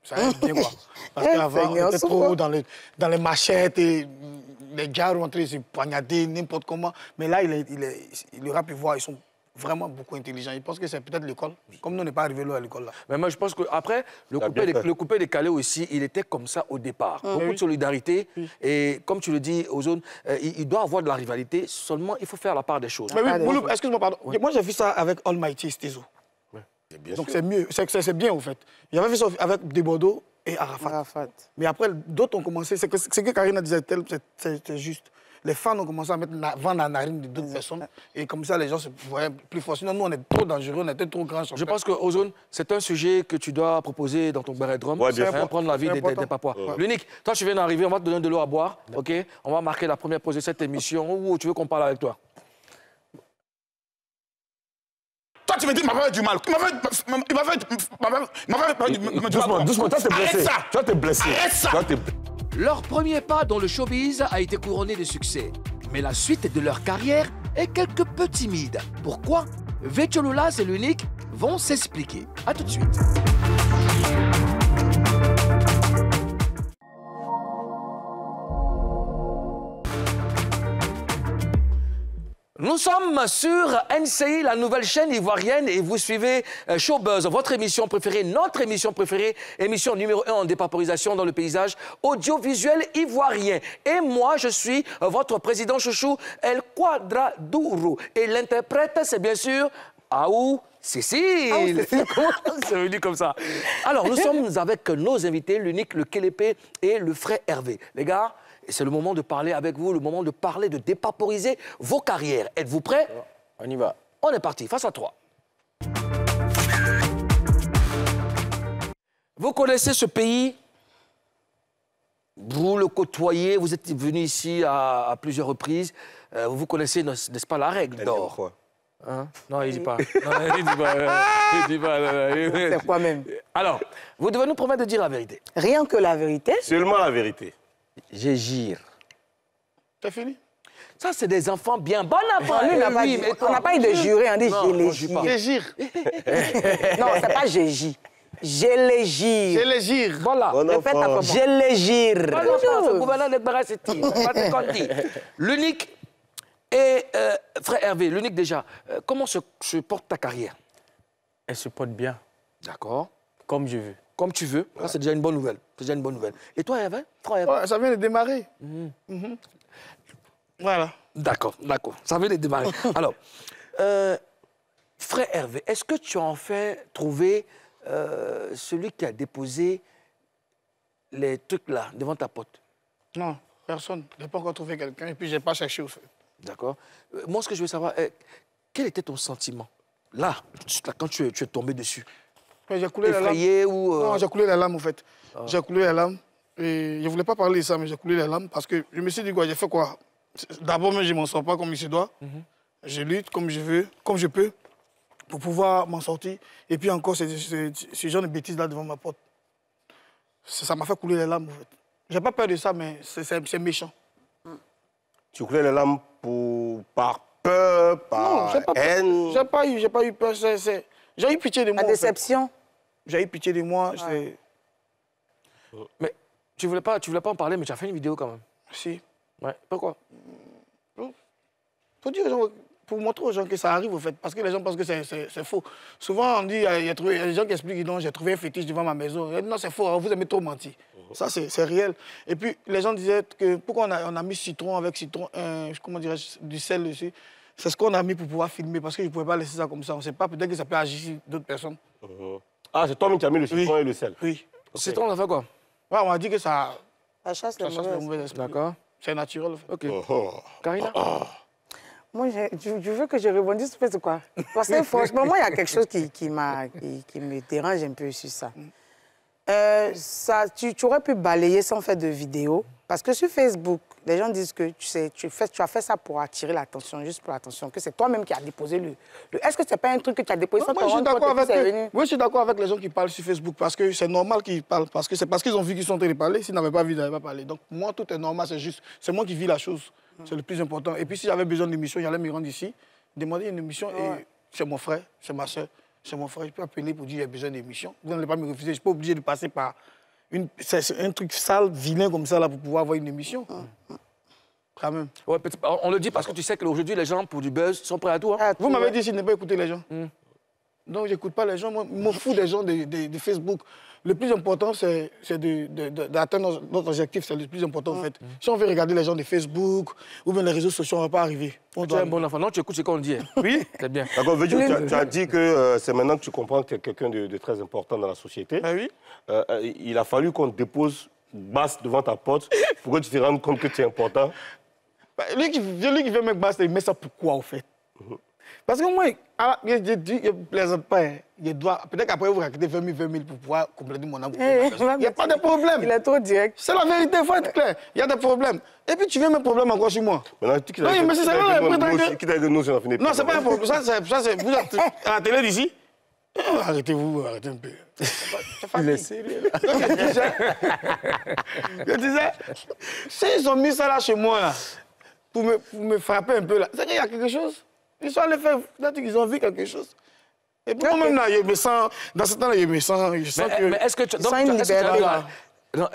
ça aide bien, quoi. Parce qu'avant, on était trop dans les machettes et les gars rentraient, se poignardaient n'importe comment. Mais là, le rap ivoire, ils sont vraiment beaucoup intelligents. Ils pensent que c'est peut-être l'école. Comme nous, on n'est pas arrivé là à l'école. Mais moi, je pense qu'après, le coupé décalé aussi, il était comme ça au départ. Beaucoup de solidarité. Et comme tu le dis, Ozone, il doit avoir de la rivalité. Seulement, il faut faire la part des choses. Mais oui, excuse-moi, pardon. Moi, j'ai vu ça avec Almighty Stezo. Donc c'est mieux, c'est bien en fait. Il y avait fait ça avec Desbordeaux et Arafat. Mais après, d'autres ont commencé, ce que Karina disait, c'est juste. Les fans ont commencé à vendre la narine de d'autres personnes et comme ça les gens se voyaient plus fort. Sinon nous on est trop dangereux, on était trop grands. Je pense que Ozone, c'est un sujet que tu dois proposer dans ton Barédrome. Prendre l'avis des Papouas. L'unique, toi tu viens d'arriver, on va te donner de l'eau à boire, ok? On va marquer la première pause de cette émission. Où tu veux qu'on parle avec toi? Toi, tu me dis qu'il m'a fait du mal. Doucement, toi, t'es blessé. Toi, t'es blessé. Arrête ça. Leur premier pas dans le showbiz a été couronné de succès. Mais la suite de leur carrière est quelque peu timide. Pourquoi? Vetchololas et l'unique vont s'expliquer. A tout de suite. Nous sommes sur NCI, la nouvelle chaîne ivoirienne, et vous suivez Showbuzz, votre émission préférée, notre émission préférée, émission numéro 1 en dépaporisation dans le paysage audiovisuel ivoirien. Et moi, je suis votre président chouchou, El Quadraduro. Et l'interprète, c'est bien sûr Aou Cécile. C'est venu comme ça. Alors, nous sommes avec nos invités, l'unique, le Kélépé et le frère Hervé. Les gars, c'est le moment de parler avec vous, le moment de parler, de dépaporiser vos carrières. Êtes-vous prêts? On y va. On est parti, face à toi. Vous connaissez ce pays? Vous le côtoyez, vous êtes venu ici à plusieurs reprises. Vous connaissez, n'est-ce pas, la règle d'or? Hein? Non, il ne dit pas. Non, il dit pas. Il dit pas. C'est quoi même? Alors, vous devez nous promettre de dire la vérité. Rien que la vérité? Seulement la vérité. Je gire. T'as fini? Ça, c'est des enfants bien. Bon enfant. On n'a pas eu de jurer, on dit je les gire. Je gire. Non, c'est pas je gire. Je les gire. Je les gire. Voilà. Répète à je les gire. Bon enfant, ce gouverneur de Baraseti. L'unique et frère Hervé, l'unique déjà, comment se porte ta carrière? Elle se porte bien. D'accord. Comme je veux. Comme tu veux. Ça, c'est déjà une bonne nouvelle. C'est déjà une bonne nouvelle. Et toi, Hervé? Frère Hervé? Ouais, ça vient de démarrer. Voilà. D'accord, d'accord. Ça vient de démarrer. Alors, frère Hervé, est-ce que tu as enfin trouvé celui qui a déposé les trucs là devant ta porte? Non, personne. Je n'ai pas encore trouvé quelqu'un et puis je n'ai pas cherché au fait. D'accord. Moi, ce que je veux savoir, quel était ton sentiment là, quand tu es tombé dessus? J'ai coulé la larme. Ou Non, j'ai coulé la larme, en fait. J'ai coulé la larme. Et je ne voulais pas parler de ça, mais j'ai coulé la larme parce que je me suis dit, quoi, j'ai fait quoi? D'abord, je ne m'en sors pas comme il se doit. Je lutte comme je veux, comme je peux, pour pouvoir m'en sortir. Et puis encore, ce genre de bêtises-là devant ma porte. Ça m'a fait couler les larmes, en fait. Je n'ai pas peur de ça, mais c'est méchant. Tu coulais les larmes par peur, par haine? J'ai pas eu peur. J'ai eu pitié de moi. La déception? J'ai eu pitié de moi. Ouais. Mais tu voulais pas en parler, mais tu as fait une vidéo quand même. Si. Ouais. Pourquoi? Pour montrer aux gens que ça arrive, au fait, parce que les gens pensent que c'est faux. Souvent, on dit, il y a des gens qui expliquent, non, j'ai trouvé un fétiche devant ma maison. Non, c'est faux, vous avez trop menti. Ça, c'est réel. Et puis, les gens disaient que pourquoi on a mis citron avec citron, comment dirais-je, du sel dessus. C'est ce qu'on a mis pour pouvoir filmer, parce que je ne pouvais pas laisser ça comme ça. On ne sait pas, peut-être que ça peut agir sur d'autres personnes. Ah, c'est toi-même qui as mis le citron et le sel? Oui. Le citron, on a fait quoi? Ouais, on a dit que ça chasse les mauvais esprits. D'accord. C'est naturel, en fait. OK. Karina? Moi, je veux que je rebondisse sur ce quoi. Parce que franchement, moi, il y a quelque chose qui me dérange un peu sur ça. Tu aurais pu balayer sans faire de vidéo. Parce que sur Facebook, les gens disent que tu as fait ça pour attirer l'attention, juste pour l'attention, que c'est toi-même qui as déposé le... Est-ce que ce n'est pas un truc que tu as déposé sans moi, je suis d'accord avec les gens qui parlent sur Facebook, parce que c'est normal qu'ils parlent, parce que c'est parce qu'ils ont vu qu'ils sont en train de parler. S'ils n'avaient pas vu, ils n'avaient pas parlé. Donc, moi, tout est normal, c'est juste... C'est moi qui vis la chose. C'est le plus important. Et puis, si j'avais besoin d'une émission, j'allais me rendre ici, demander une émission, et c'est mon frère, c'est ma soeur, c'est mon frère. Je peux appeler pour dire j'ai besoin d'une émission. Vous n'allez pas me refuser. Je ne suis pas obligé de passer par c'est un truc sale, vilain comme ça, là, pour pouvoir avoir une émission. Quand même. Ouais, on le dit parce que tu sais qu'aujourd'hui, les gens, pour du buzz, sont prêts à tout. Hein. Vous m'avez dit, je n'ai pas écouté les gens. Donc, je n'écoute pas les gens. Moi, je m'en fous des gens de Facebook. Le plus important, c'est d'atteindre notre objectif. C'est le plus important, en fait. Si on veut regarder les gens de Facebook ou bien les réseaux sociaux, on ne va pas arriver. Tu es un bon enfant. Non, tu écoutes ce qu'on dit. Oui. C'est bien. D'accord, tu as dit que c'est maintenant que tu comprends que tu es quelqu'un de très important dans la société. Ben oui. Il a fallu qu'on te dépose Basse devant ta porte pour que tu te rendes compte que tu es important. Lui qui veut mettre Basse, il met ça pourquoi, en fait? Parce que moi, je dis, je ne plaisante pas. Peut-être qu'après, vous racontez 20 000 pour pouvoir compléter mon amour. Il n'y a pas de problème. Il est trop direct. C'est la vérité, il faut être clair. Il y a des problèmes. Et puis, tu viens mettre problème encore sur moi. Maintenant, qui t'a dit de nous, on a fini. Non, c'est pas un problème. Ça, c'est vous êtes à la télé d'ici. Arrêtez-vous, arrêtez un peu. Il est sérieux. Je disais, s'ils ont mis ça là chez moi, là, pour me frapper un peu, là, c'est qu'il y a quelque chose. Ils sont allés faire, peut-être qu'ils ont vu quelque chose. Et puis moi-même, là, je me sens, dans ce temps-là, je sens que... Mais est-ce que tu... sens une libération.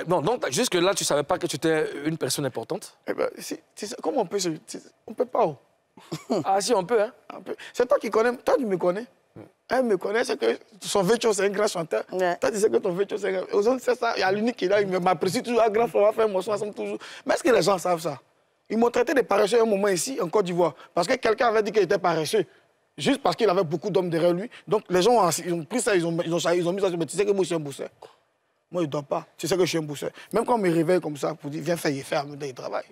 Non, donc, jusque-là, tu ne savais pas que tu étais une personne importante? Eh ben, comment on peut... On ne peut pas. Ah si, on peut, hein. C'est toi qui connais, toi tu me connais. Elle me connaît, c'est que son Vécho, c'est un grand chanteur. Ouais. Toi, tu sais que ton Vécho, c'est un grand... Aux autres, c'est ça. Il y a l'unique qui est là, il m'apprécie toujours. Ah, grand frère, on va faire un morceau ensemble toujours. Mais est-ce que les gens savent ça? Ils m'ont traité de paresseux à un moment ici, en Côte d'Ivoire. Parce que quelqu'un avait dit qu'il était paresseux. Juste parce qu'il avait beaucoup d'hommes derrière lui. Donc, les gens ils ont pris ça, ils ont mis ça. Mais tu sais que moi, je suis un bousseur. Moi, je ne dors pas. Tu sais que je suis un bousseur. Même quand on me réveille comme ça, pour dire, viens faire, il travaille.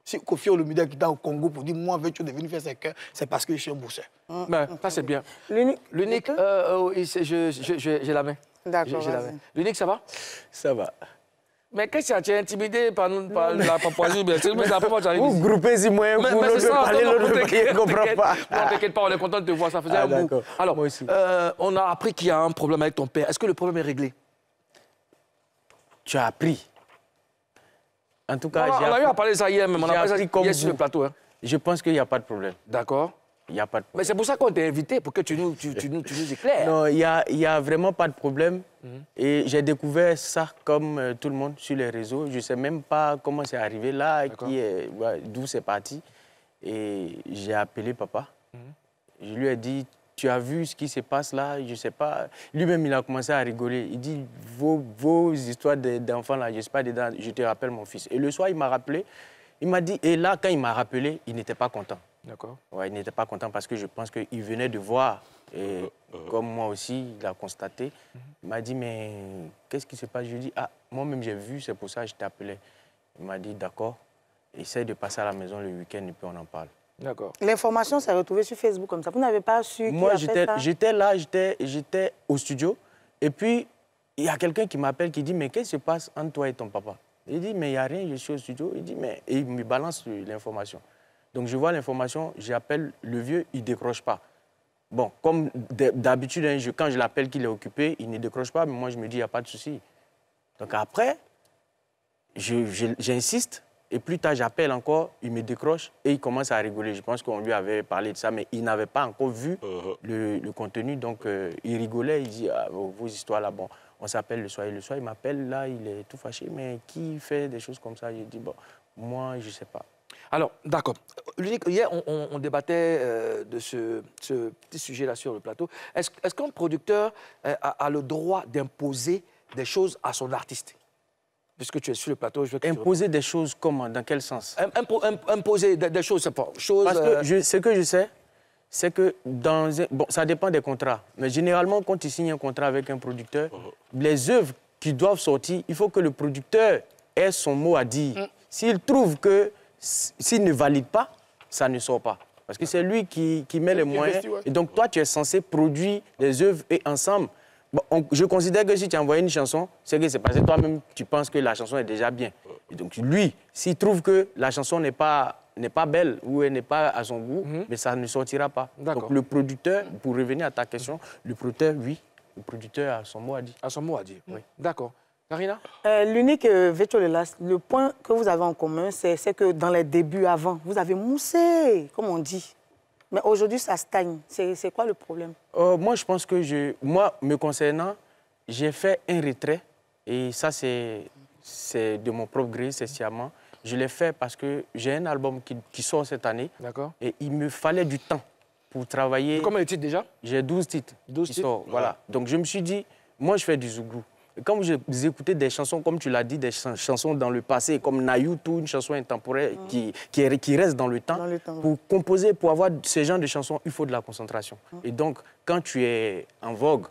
Si Kofi Olomide qui est au Congo pour dire, moi, veux-tu devenir faire ses cœurs, c'est parce que je suis un bousseur. Ben, ça, c'est bien. L'unique, j'ai la main. D'accord. L'unique, ça va? Ça va. Mais qu'est-ce que tu es intimidé par la Papouasie? C'est la première fois que j'arrive ici. Vous groupez si moi, vous ne parlez l'autre, je ne comprends pas. Non, t'inquiète pas, on est content de te voir, ça faisait un bout. Alors, moi aussi. On a appris qu'il y a un problème avec ton père. Est-ce que le problème est réglé? Tu as appris? En tout cas, on a eu à parler de ça hier, mais on a parlé de ça hier sur le plateau. Hein. Je pense qu'il n'y a pas de problème. D'accord. Il n'y a pas de problème. Mais c'est pour ça qu'on t'a invité, pour que tu nous éclaires. Non, il n'y a vraiment pas de problème. Et j'ai découvert ça comme tout le monde sur les réseaux. Je ne sais même pas comment c'est arrivé là, d'où c'est parti. Et j'ai appelé papa. Je lui ai dit, tu as vu ce qui se passe là? Je ne sais pas. Lui-même, il a commencé à rigoler. Il dit, vos histoires d'enfants là, je ne sais pas dedans, je te rappelle mon fils. Et le soir, il m'a rappelé. Il m'a dit, et là, quand il m'a rappelé, il n'était pas content. D'accord. Ouais, il n'était pas content parce que je pense qu'il venait de voir, et comme moi aussi, il a constaté. Il m'a dit, mais qu'est-ce qui se passe? Je lui ai dit, ah, moi-même j'ai vu, c'est pour ça que je t'appelais. Il m'a dit, d'accord, essaye de passer à la maison le week-end et puis on en parle. D'accord. L'information s'est retrouvée sur Facebook comme ça. Vous n'avez pas su moi, j'étais là, j'étais au studio. Et puis, il y a quelqu'un qui m'appelle, qui dit, mais qu'est-ce qui se passe entre toi et ton papa? Il dit, mais il n'y a rien, je suis au studio. Il dit, mais... Et il me balance l'information. Donc, je vois l'information, j'appelle le vieux, il ne décroche pas. Bon, comme d'habitude, quand je l'appelle qu'il est occupé, il ne décroche pas, mais moi, je me dis, il n'y a pas de souci. Donc, après, j'insiste. Et plus tard, j'appelle encore, il me décroche et il commence à rigoler. Je pense qu'on lui avait parlé de ça, mais il n'avait pas encore vu le contenu. Donc, il rigolait, il dit, ah, vos histoires là, bon, on s'appelle le soir. Et le soir, il m'appelle, là, il est tout fâché. Mais qui fait des choses comme ça? Je dis, bon, moi, je ne sais pas. Alors, d'accord. Hier, on débattait de ce petit sujet-là sur le plateau. Est-ce qu'un producteur a le droit d'imposer des choses à son artiste? Puisque tu es sur le plateau, je veux que imposer des choses comment? Dans quel sens? Imposer des choses, c'est pas... Parce que ce que je sais, c'est que bon, ça dépend des contrats. Mais généralement, quand tu signes un contrat avec un producteur, les œuvres qui doivent sortir, il faut que le producteur ait son mot à dire. S'il trouve que s'il ne valide pas, ça ne sort pas. Parce que c'est lui qui met les moyens. Et donc, toi, tu es censé produire les œuvres et ensemble. Bon, je considère que si tu as envoyé une chanson, c'est que c'est parce que toi-même, tu penses que la chanson est déjà bien. Et donc, lui, s'il trouve que la chanson n'est pas belle ou elle n'est pas à son goût, mais ça ne sortira pas. Donc, le producteur, pour revenir à ta question, le producteur, oui, le producteur a son mot à dire. A son mot à dire, oui. D'accord. Karina? L'unique Vécho Lelas, le point que vous avez en commun, c'est que dans les débuts avant, vous avez moussé, comme on dit. Mais aujourd'hui, ça stagne. C'est quoi le problème? Moi, je pense que moi, me concernant, j'ai fait un retrait. Et ça, c'est de mon propre gré, c'est sciemment. Je l'ai fait parce que j'ai un album qui sort cette année. D'accord. Et il me fallait du temps pour travailler. Combien de titres déjà? J'ai 12 titres. 12 titres. Sortent, voilà. Donc, je me suis dit, moi, je fais du zouglou. Et quand j'ai écouté des chansons, comme tu l'as dit, des chansons dans le passé, comme Nayutu, une chanson intemporelle qui reste dans le temps, pour composer, pour avoir ce genre de chansons, il faut de la concentration. Et donc, quand tu es en vogue,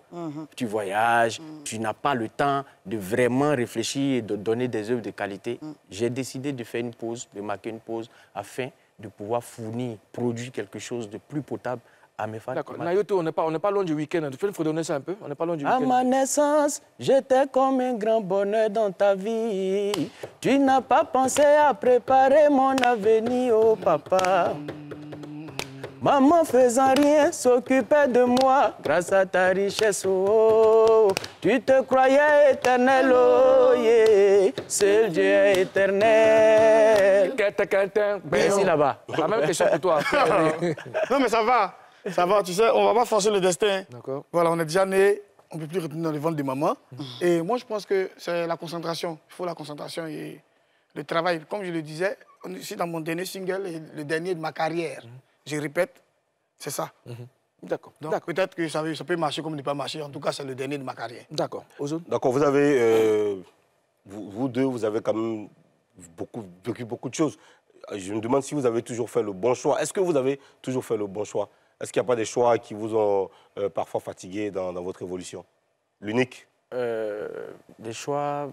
tu voyages, tu n'as pas le temps de vraiment réfléchir et de donner des œuvres de qualité, j'ai décidé de faire une pause, de marquer une pause, afin de pouvoir produire quelque chose de plus potable à mes fans. D'accord. Nayutu, on n'est pas loin du week-end. Il faut donner ça un peu. On n'est pas loin du week-end. À ma naissance, j'étais comme un grand bonheur dans ta vie. Tu n'as pas pensé à préparer mon avenir, oh papa. Maman faisant rien, s'occupait de moi grâce à ta richesse, oh. Tu te croyais éternel, oh yeah. Seul Dieu est éternel. Ici, là-bas. La même question pour toi. Non, mais ça va. Ça va, tu sais, on ne va pas forcer le destin. D'accord. Voilà, on est déjà né, on ne peut plus retourner dans les ventres de maman. Et moi, je pense que c'est la concentration. Il faut la concentration et le travail. Comme je le disais, ici dans mon dernier single, le dernier de ma carrière, je répète, c'est ça. D'accord. Donc peut-être que ça peut marcher comme ne pas marcher. En tout cas, c'est le dernier de ma carrière. D'accord. Ozone? D'accord, vous avez, vous deux, vous avez quand même vécu beaucoup de choses. Je me demande si vous avez toujours fait le bon choix. Est-ce que vous avez toujours fait le bon choix? Est-ce qu'il n'y a pas des choix qui vous ont parfois fatigué dans votre évolution? L'unique? Des choix...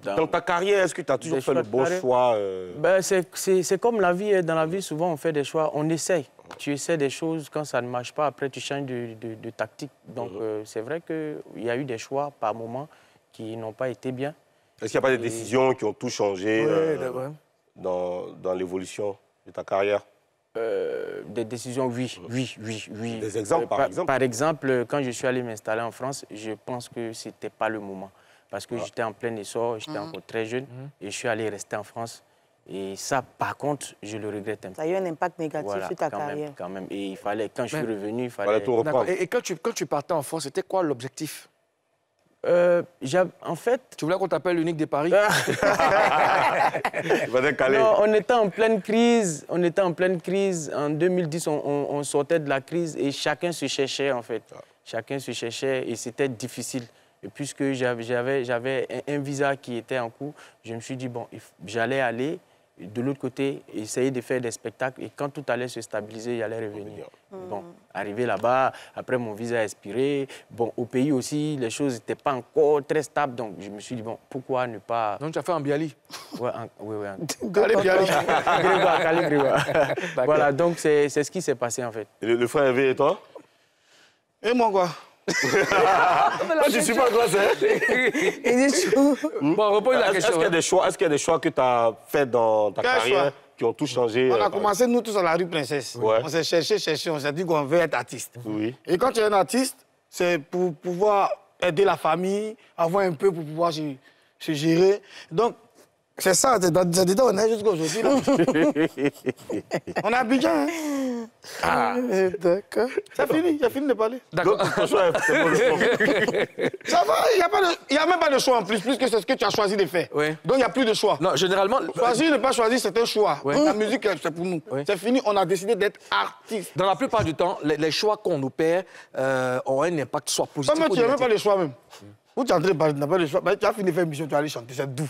Dans ta carrière, est-ce que tu as toujours fait le bon choix Ben, c'est comme la vie. Dans la vie, souvent, on fait des choix, on essaye. Tu essaies des choses, quand ça ne marche pas, après, tu changes de tactique. Donc, c'est vrai qu'il y a eu des choix, par moments, qui n'ont pas été bien. Est-ce qu'il n'y a pas des décisions qui ont tout changé dans l'évolution de ta carrière? Des décisions, oui. Des exemples, par exemple? Par exemple, quand je suis allé m'installer en France, je pense que ce n'était pas le moment. Parce que j'étais en plein essor, j'étais encore très jeune, et je suis allé rester en France. Et ça, par contre, je le regrette un peu. Ça a eu un impact négatif sur ta carrière. Quand même. Et il fallait, quand je suis revenu, il fallait tout reprendre. Et quand tu partais en France, c'était quoi l'objectif? En fait... Tu voulais qu'on t'appelle l'unique de Paris? Non, on était en pleine crise. En 2010, on sortait de la crise et chacun se cherchait, en fait. Chacun se cherchait et c'était difficile. Et puisque j'avais un visa qui était en cours, je me suis dit, bon, j'allais aller de l'autre côté, essayer de faire des spectacles. Et quand tout allait se stabiliser, j'allais revenir. Bon, arrivé là-bas, après mon visa a expiré. Bon, au pays aussi, les choses n'étaient pas encore très stables. Donc, je me suis dit, bon, pourquoi ne pas... Donc, tu as fait en Biali? Oui. Voilà, donc c'est ce qui s'est passé, en fait. Et le frère Hervé et toi? Et moi, quoi? Je suis pas classe, hein? Bon, repose la question. Est-ce qu'il y a des choix que tu as faits dans ta carrière qui ont tout changé? On a commencé, nous tous, à la rue Princesse. Ouais. On s'est cherché, on s'est dit qu'on veut être artiste. Oui. Et quand tu es un artiste, c'est pour pouvoir aider la famille, avoir un peu pour pouvoir se gérer. Donc, c'est ça, c'est dedans on est jusqu'à aujourd'hui. On est à Abidjan, hein? D'accord. C'est fini, j'ai fini de parler. D'accord. Ça va, il n'y a même pas de choix en plus que c'est ce que tu as choisi de faire. Oui. Donc, il n'y a plus de choix. Non, généralement... Choisir ou ne pas choisir, c'est un choix. La musique, c'est pour nous. C'est fini, on a décidé d'être artiste. Dans la plupart du temps, les choix qu'on nous perd ont un impact soit positif ou négatif. Tu n'as même pas de choix même. Où tu es en train de parler, tu n'as pas de choix. Tu as fini de faire une mission, tu vas aller chanter, c'est doux.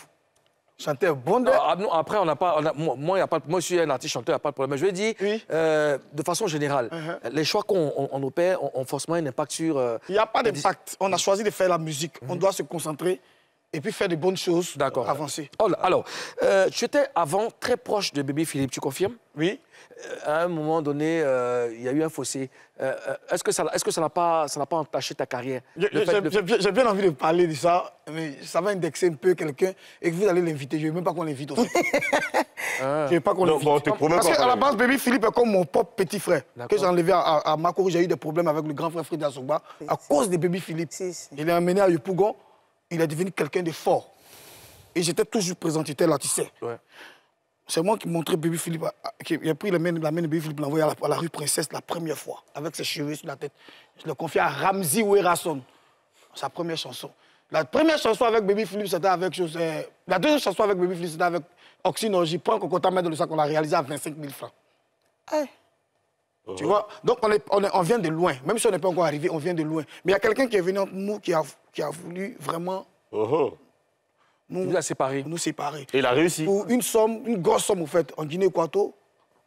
Chanter bon de... Après, on n'a pas... Moi, je suis un artiste chanteur, il n'y a pas de problème. Mais je veux dire, de façon générale, les choix qu'on opère ont forcément un impact sur... Il n'y a pas d'impact. On a choisi de faire la musique. On doit se concentrer et puis faire de bonnes choses, avancer. Alors, tu étais avant très proche de Bébé Philippe, tu confirmes? Oui. À un moment donné, il y a eu un fossé. Est-ce que ça n'a pas entaché ta carrière? J'ai bien envie de parler de ça, mais ça va indexer un peu quelqu'un et que vous allez l'inviter. Je ne veux même pas qu'on l'invite aussi. Je ne veux pas qu'on l'invite. Parce qu'à la base, Bébé Philippe est comme mon propre petit frère que j'ai enlevé à Makoro. J'ai eu des problèmes avec le grand frère Frida Sogba à cause de Bébé Philippe. Il est emmené à Yopougon. Il est devenu quelqu'un de fort. Et j'étais toujours présent, j'étais là, tu sais. C'est moi qui montrais Bébé Philippe, qui a pris la main de Bébé Philippe, l'envoyé à la rue Princesse la première fois, avec ses cheveux sur la tête. Je l'ai confié à Ramzi Ouerason, sa première chanson. La première chanson avec Bébé Philippe, c'était avec... La deuxième chanson avec Bébé Philippe, c'était avec Oxynorgie. Prends Cocotta, mettre dans le sac, on l'a réalisé à 25 000 francs. Tu vois? Donc, on vient de loin. Même si on n'est pas encore arrivé, on vient de loin. Mais il y a quelqu'un qui est venu entre nous, qui a voulu vraiment... nous séparer. Et il a réussi. Pour une grosse somme, en fait, en Guinée-Équatoriale,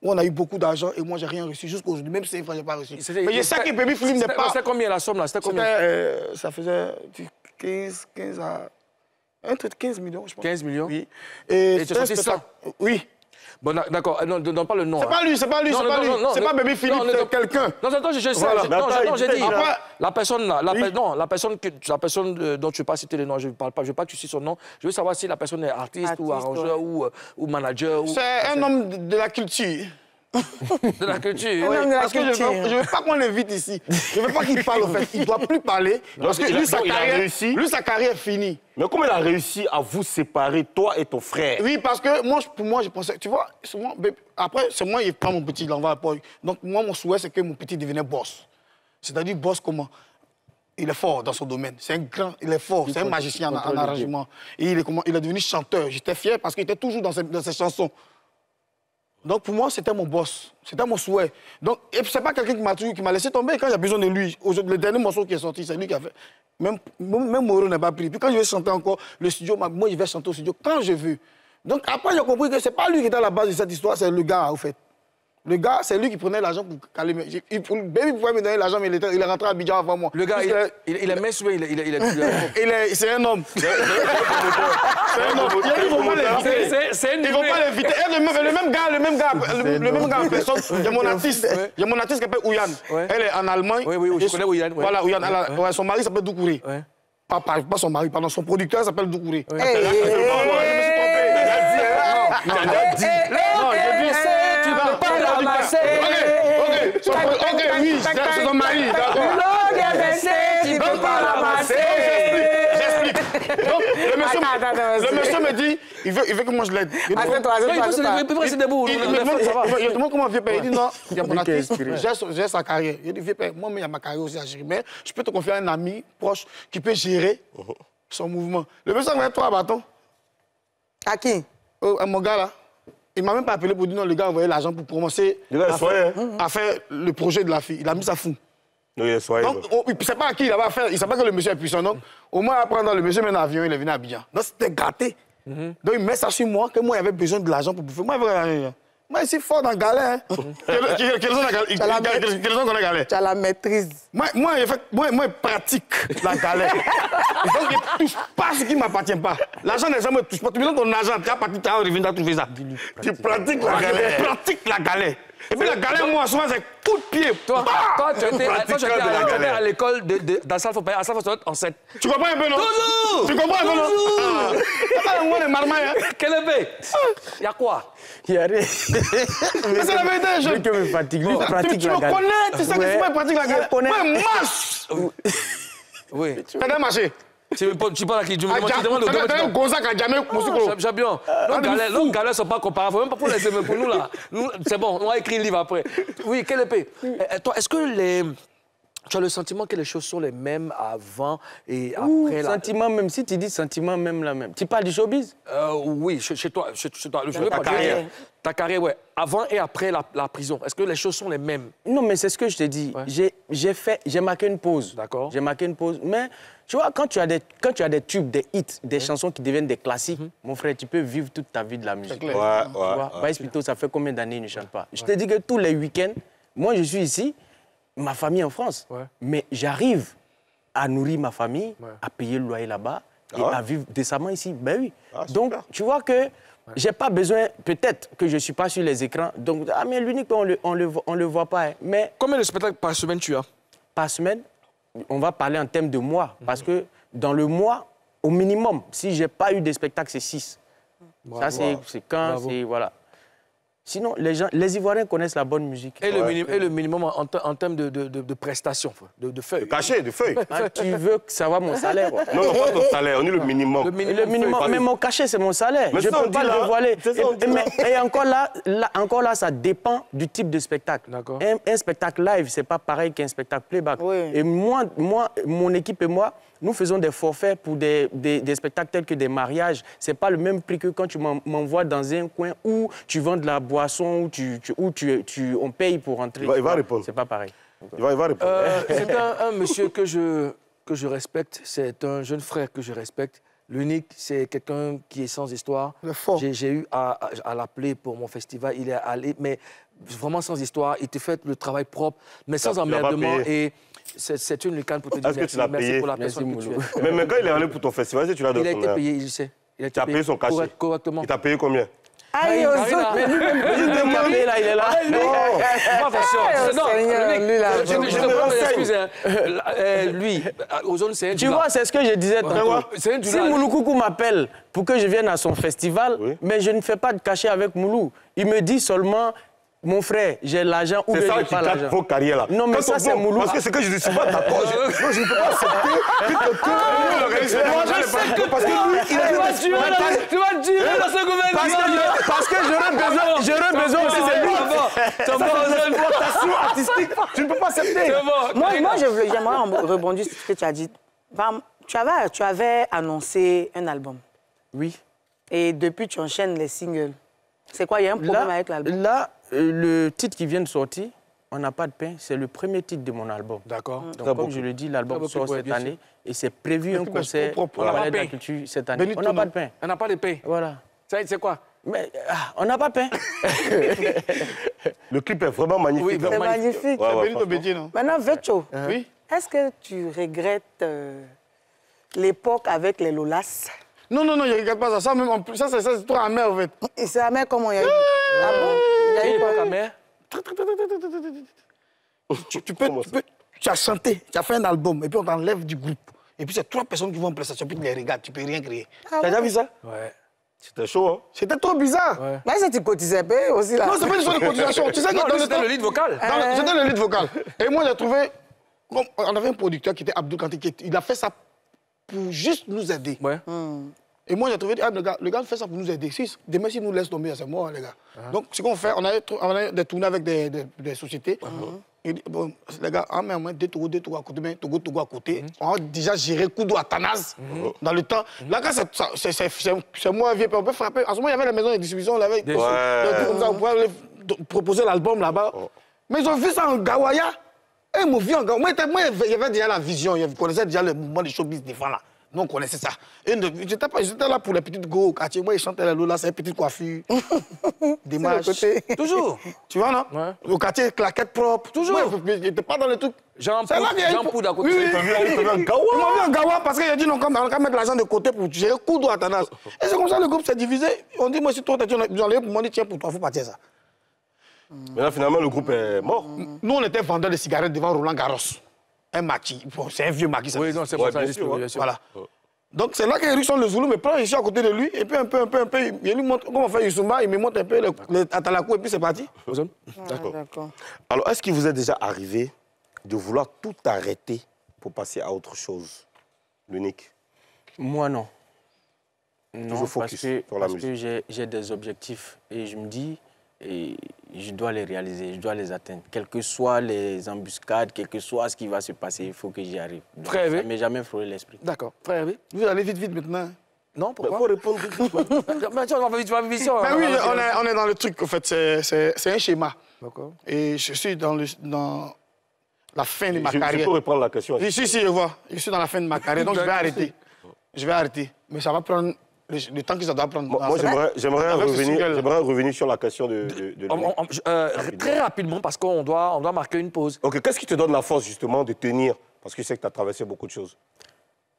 où on a eu beaucoup d'argent et moi, j'ai rien reçu jusqu'à aujourd'hui. Même 5 francs, je n'ai pas reçu. Mais je sais que Bébé Philippe n'est pas... C'était combien la somme, là? C'était combien? Ça faisait 15 à... Un truc de 15 millions, je pense. 15 millions? Oui. Et tu as sorti ça? Oui. Bon, d'accord, non, donne pas le nom. C'est pas lui, c'est pas Bébé Philippe, c'est quelqu'un. Non, attends, je sais. Non, j'ai dit. La personne dont tu ne veux pas citer le nom, je ne parle pas, je veux pas que tu cites son nom. Je veux savoir si la personne est artiste ou arrangeur ou manager. C'est un homme de la culture. De la culture. Oui, parce que je ne veux pas qu'on l'invite ici. Je ne veux pas qu'il parle, en fait. Il ne doit plus parler. Parce que lui, sa carrière est finie. Mais comment il a réussi à vous séparer, toi et ton frère? Oui, parce que pour moi, je pensais... Tu vois, après, c'est moi, il prend mon petit, il l'envoie à Paul. Donc, moi, mon souhait, c'est que mon petit devenait boss. C'est-à-dire, boss comment? Il est fort dans son domaine. C'est un grand... Il est fort. C'est un magicien en arrangement. Et il est devenu chanteur. J'étais fier parce qu'il était toujours dans ses chansons. Donc pour moi, c'était mon boss. C'était mon souhait. Donc, et c'est pas quelqu'un qui m'a laissé tomber quand j'ai besoin de lui. Le dernier morceau qui est sorti, c'est lui qui a fait. Même Moro n'a pas pris. Puis quand je vais chanter encore, le studio, moi, je vais chanter au studio quand je veux. Donc après, j'ai compris que c'est pas lui qui était à la base de cette histoire, c'est le gars, au fait. Le gars, c'est lui qui prenait l'argent pour caler. Baby pouvait me donner l'argent, mais il est rentré à Abidjan avant moi. Le gars, il est mince ou il est... C'est un homme. C'est un homme. Ils vont pas l'inviter. Ils vont pas l'inviter. Le même gars en personne. Il y a mon artiste. Il y a mon artiste qui s'appelle Ouyan. Elle est en Allemagne. Oui, je connais Ouyan. Voilà, Ouyan. Son mari s'appelle Doucouré. Pas son mari, pardon. Son producteur s'appelle Doucouré. Je me suis trompé. Non, j'ai dit... Tu ne peux pas ramasser. Ok, oui, c'est son mari. Tu ne peux pas ramasser. J'explique. Donc, le monsieur me dit, il veut que moi je l'aide. Il peut rester debout. Il me demande comment vieux père. Il dit non, il y a mon artiste, j'ai sa carrière. Il dit vieux père, moi, il y a ma carrière aussi à gérer. Mais je peux te confier à un ami proche qui peut gérer son mouvement. Le monsieur m'a dit, toi, bâton. À qui? Mon gars là. Il m'a même pas appelé pour dire non, le gars a envoyé l'argent pour commencer à faire le projet de la fille. Il a mis ça fou. Donc, il ne sait pas à qui il va faire. Il ne sait pas que le monsieur est puissant. Donc, au moins, après, le monsieur met un avion, il est venu à Abidjan. Donc, c'était gâté. Donc, il met ça sur moi, que moi, il avait besoin de l'argent pour bouffer. Moi, je suis fort dans le galet. Quels sont dans la galère? Tu as la maîtrise. Moi, je pratique la galère. Donc, je ne touche pas ce qui ne m'appartient pas. L'argent ne me touche pas. Tu me donnes ton argent, tu as parti, tu as revenir, tu as trouvé ça. Tu pratiques la galère. Tu pratiques la galère. Et puis la galère, moi, souvent, c'est coup de pied. Toi, tu étais à l'école d'Assaf en 7. Tu comprends un peu, non? Toujours! Tu comprends un peu, non? C'est pas moi, les marmailles, hein? Quel épée? Il y a quoi? Il y a rien. Mais c'est la vérité, je... Lui que me fatigue, lui pratique la galère. Tu me connais, tu sais que moi, je pratique la galère. Moi, marche! Oui. Tu as marché. Tu parles à qui? Tu me demandes au gars. Tu Gonzague à jamais, Champion. Nos galères ne sont pas comparables. Même pas pour les aimer, pour nous, là. C'est bon, on va écrire un livre après. Oui, quelle épée? Toi, est-ce que tu as le sentiment que les choses sont les mêmes avant et après? Sentiment même, si tu dis sentiment même la même. Tu parles du showbiz? Oui, chez toi. Ta carrière. Ta carrière, ouais. Avant et après la prison. Est-ce que les choses sont les mêmes? Non, mais c'est ce que je te dis. Ouais. J'ai marqué une pause. D'accord. J'ai marqué une pause. Mais tu vois, quand tu as des tubes, des hits, des chansons qui deviennent des classiques, mon frère, tu peux vivre toute ta vie de la musique. Ouais. Plutôt, ça fait combien d'années il ne chante pas? Je te dis que tous les week-ends, moi, je suis ici, ma famille en France. Ouais. Mais j'arrive à nourrir ma famille, à payer le loyer là-bas et à vivre décemment ici. Ben oui. Donc, tu vois que j'ai pas besoin, peut-être que je ne suis pas sur les écrans. Donc, mais l'unique, on le voit pas. Hein. Mais combien de spectacles par semaine tu as? Par semaine, on va parler en termes de mois. Parce que dans le mois, au minimum, si je n'ai pas eu de spectacle, c'est 6. Ça, c'est quand, c'est... Voilà. Sinon, les Ivoiriens connaissent la bonne musique. Et le minimum en termes de prestations, de feuilles. De cachet, de feuilles. Ah, tu veux savoir mon salaire? Non, pas ton salaire, on dit le minimum. Le minimum, mais mon cachet, c'est mon salaire. Mais je ne peux pas le dévoiler. Et encore là, ça dépend du type de spectacle. Un spectacle live, ce n'est pas pareil qu'un spectacle playback. Oui. Et moi, mon équipe et moi, nous faisons des forfaits pour des spectacles tels que des mariages. Ce n'est pas le même prix que quand tu m'envoies dans un coin où tu vends de la boisson, où on paye pour entrer. Il va répondre. C'est pas pareil. Il va répondre. C'est un monsieur que je respecte. C'est un jeune frère que je respecte. L'unique, c'est quelqu'un qui est sans histoire. J'ai eu à l'appeler pour mon festival. Il est allé, mais vraiment sans histoire. Il te fait le travail propre, mais sans emmerdement. Et c'est une lucane pour te dire merci pour la personne que tu es. Mais quand il est allé pour ton festival, tu l'as donné combien? Il a été payé, je sais. Tu as payé son cachet correctement. Il t'a payé combien? Aïe, mais lui-même, là, il est là. Non, je te prends des excuses. Lui, aux zones, c'est un Tu vois, c'est ce que je disais tantôt. Si Moulou Coucou m'appelle pour que je vienne à son festival, mais je ne fais pas de cachet avec Moulou. Il me dit seulement... Mon frère, j'ai l'argent ou bien j'ai pas l'argent. C'est ça qui gâte vos carrières là. Non, mais ça, c'est Moulou. Parce que c'est que je ne suis pas d'accord. Non, je ne peux pas accepter que parce que lui, il a dit... Tu vas durer dans ce gouvernement. Parce que j'aurais besoin aussi de lui. C'est une exploitation artistique. Tu ne peux pas accepter. Moi, j'aimerais rebondir sur ce que tu as dit. Tu avais annoncé un album. Oui. Et depuis, tu enchaînes les singles. C'est quoi, il y a un problème avec l'album? Là, le titre qui vient de sortir, On n'a pas de pain, c'est le premier titre de mon album. D'accord. Donc, comme je le dis, l'album sort cette année et c'est prévu un concert au Palais de la Culture cette année. On n'a pas de pain. On n'a pas de pain. Voilà. C'est quoi? Mais on n'a pas de pain. Le clip est vraiment magnifique. Oui, c'est magnifique. Maintenant, Vetcho, oui. Est-ce que tu regrettes l'époque avec les Lolas? Non, non, non, je ne regrette pas ça. Ça, c'est toi amer, en fait. Et c'est amer comment il y a eu? Ah bon? Il y a eu quoi amer? Tu as chanté, tu as fait un album, et puis on t'enlève du groupe. Et puis c'est 3 personnes qui vont en prestation, puis tu les regardes, tu ne peux rien créer. Ah tu as déjà vu ça? Ouais. C'était chaud, hein? C'était trop bizarre. Ouais. Mais tu cotisais pas aussi, là? Non, c'est pas une histoire de cotisation. Tu sais que c'était le lead vocal. C'était le lead vocal. Et moi, j'ai trouvé... On avait un producteur qui était Abdou Kanté, il a fait ça pour juste nous aider. Ouais. Et moi, j'ai trouvé, le gars fait ça pour nous aider. Demain, s'il nous laisse tomber, c'est mort, les gars. Donc, ce qu'on fait, on a des tournées avec des sociétés. Il dit, bon, les gars, en même temps, deux Togo à côté, Togo à côté. On a déjà géré Koudou à Tanaz dans le temps. Là, quand c'est moi, vieux, on peut frapper. En ce moment, il y avait la maison de distribution, on avait des trucs comme ça, on pouvait proposer l'album là-bas. Mais ils ont vu ça en Gawaya. Et ils m'ont vu en Gawaya. Moi, il y avait déjà la vision, je connaissais déjà le mouvement des showbiz des fois là. Nous, on connaissait ça. J'étais là pour les petites go au quartier. Moi, ils chantaient la Lola, c'est une petite coiffure. Des matchs. Toujours. Tu vois, non? Ouais. Au quartier, claquette propre. Toujours. Moi, j'étais pas dans le truc. Jean Poud à côté. Oui, il m'a vu en Gawa parce qu'il a dit non, on va mettre l'argent de côté pour gérer Koudou à Tanas. Et c'est comme ça, le groupe s'est divisé. On dit, moi, si toi, tu as enlevé pour moi, on dit, tiens, pour toi, il faut partir ça. Mais là, finalement, le groupe est mort. Nous, on était vendeurs de cigarettes devant Roland Garros. Un maquis. Bon, c'est un vieux maquis. Oui, non, c'est pour ça. Voilà. Donc, c'est là qu'Erickson le Zoulou me prend ici à côté de lui. Et puis, un peu, il lui montre comment on fait Youssouma. Il me montre un peu le Atalakou et puis c'est parti. D'accord. Alors, est-ce qu'il vous est déjà arrivé de vouloir tout arrêter pour passer à autre chose, l'unique? Moi, non. Non, parce que j'ai des objectifs et je me dis, et je dois les réaliser, je dois les atteindre. Quelles que soient les embuscades, quel que soit ce qui va se passer, il faut que j'y arrive. Donc, ça ne m'est jamais frôlé l'esprit. D'accord. Frère Hervé. Vous allez vite maintenant. Non, pourquoi? Il faut répondre vite. Mais oui, on est dans le truc, en fait. C'est un schéma. D'accord. Et je suis dans la fin de ma carrière. Je peux reprendre la question. Si, je vois. Je suis dans la fin de ma carrière, donc je vais arrêter. Je vais arrêter. Mais ça va prendre... Le temps que ça doit prendre. Moi, j'aimerais revenir sur la question de très rapidement, parce qu'on doit marquer une pause. Ok, qu'est-ce qui te donne la force, justement, de tenir? Parce que je sais que tu as traversé beaucoup de choses.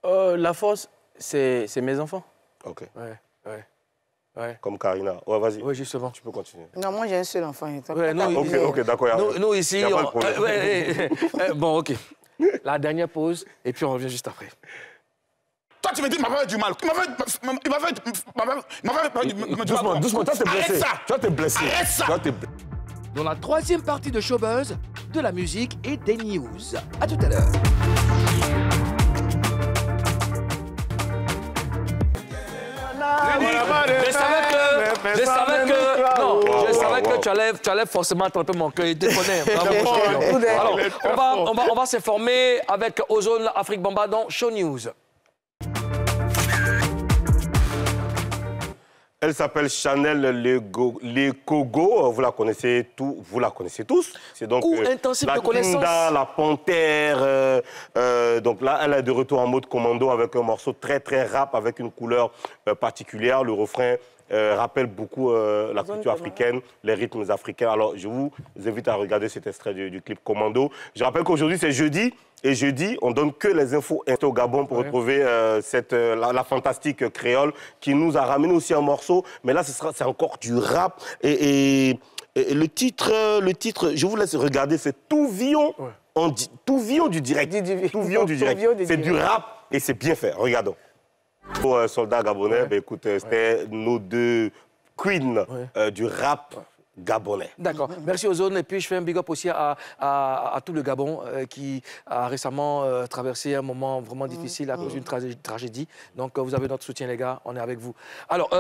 La force, c'est mes enfants. Ok. Ouais. Comme Karina. Ouais, vas-y. Oui, justement. Tu peux continuer. Non, moi, j'ai un seul enfant. Ok, d'accord. Nous, ici... Bon, ok. La dernière pause, et puis on revient juste après. Toi, tu me dis qu'il m'a fait du mal. Doucement, toi, t'es blessé. Toi, t'es blessé. Arrête ça. Dans la troisième partie de Showbuzz, de la musique et des news. À tout à l'heure. Je savais que tu allais forcément attraper mon cœur. Il te connaît. Alors, on va s'informer avec Ozone Afrique Bamba dans Show News. Elle s'appelle Chanel Lekogo. Vous la connaissez tous. C'est donc intensive de connaissance. La panthère. Donc là, elle est de retour en mode commando avec un morceau très rap avec une couleur particulière. Le refrain rappelle beaucoup la culture africaine, les rythmes africains. Alors, je vous invite à regarder cet extrait du clip Commando. Je rappelle qu'aujourd'hui, c'est jeudi. Et jeudi, on donne que les infos au Gabon pour retrouver la fantastique créole qui nous a ramené aussi un morceau. Mais là, c'est encore du rap. Et le titre, je vous laisse regarder, c'est Touvion. Touvion du direct. Touvion du direct. C'est du rap et c'est bien fait. Regardons. Pour soldats gabonais, écoute, c'était nos deux queens du rap gabonais. D'accord. Merci Ozone. Et puis je fais un big up aussi à tout le Gabon qui a récemment traversé un moment vraiment difficile à cause d'une tragédie. Donc vous avez notre soutien les gars, on est avec vous. Alors,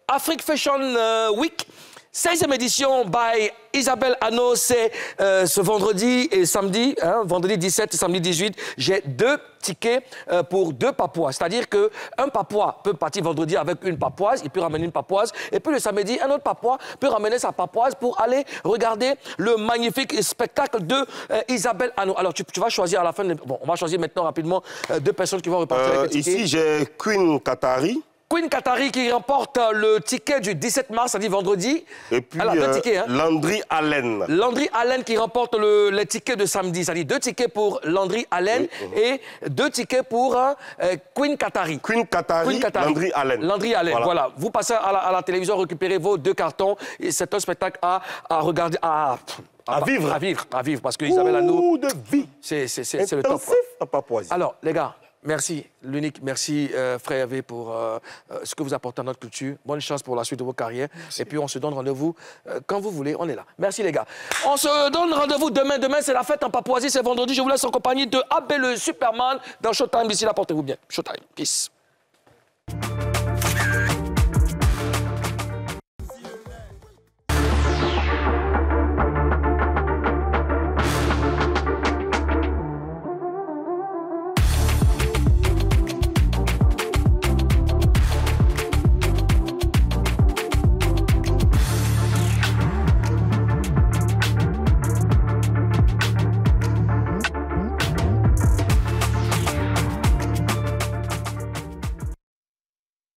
Afrique Fashion Week. 16e édition by Isabelle Hanno, c'est ce vendredi et samedi, hein, vendredi 17 et samedi 18. J'ai 2 tickets pour 2 papouas. C'est-à-dire qu'un papouas peut partir vendredi avec une papouase, il peut ramener une papouase. Et puis le samedi, un autre papouas peut ramener sa papouase pour aller regarder le magnifique spectacle de Isabelle Hanno. Alors tu vas choisir à la fin, bon, on va choisir maintenant rapidement 2 personnes qui vont repartir avec les tickets. Ici, j'ai Queen Qatari. Queen Qatari qui remporte le ticket du 17 mars, c'est-à-dire vendredi. Et puis, alors, 2 tickets, hein. Landry Allen. Landry Allen qui remporte les tickets de samedi, c'est-à-dire 2 tickets pour Landry Allen et 2 tickets pour Queen Qatari. Queen Qatari, Landry Allen. Landry Allen, voilà. Vous passez à la télévision, récupérez vos 2 cartons. C'est un spectacle à regarder, à vivre, parce que Isabelle Hanno, de vie. C'est le top. À Papouasie. Alors, les gars, merci, l'unique. Merci, Frère Hervé, pour ce que vous apportez à notre culture. Bonne chance pour la suite de vos carrières. Merci. Et puis, on se donne rendez-vous quand vous voulez. On est là. Merci, les gars. On se donne rendez-vous demain. Demain, c'est la fête en Papouasie. C'est vendredi. Je vous laisse en compagnie de Abbé le Superman dans Showtime. D'ici là, portez-vous bien. Showtime. Peace.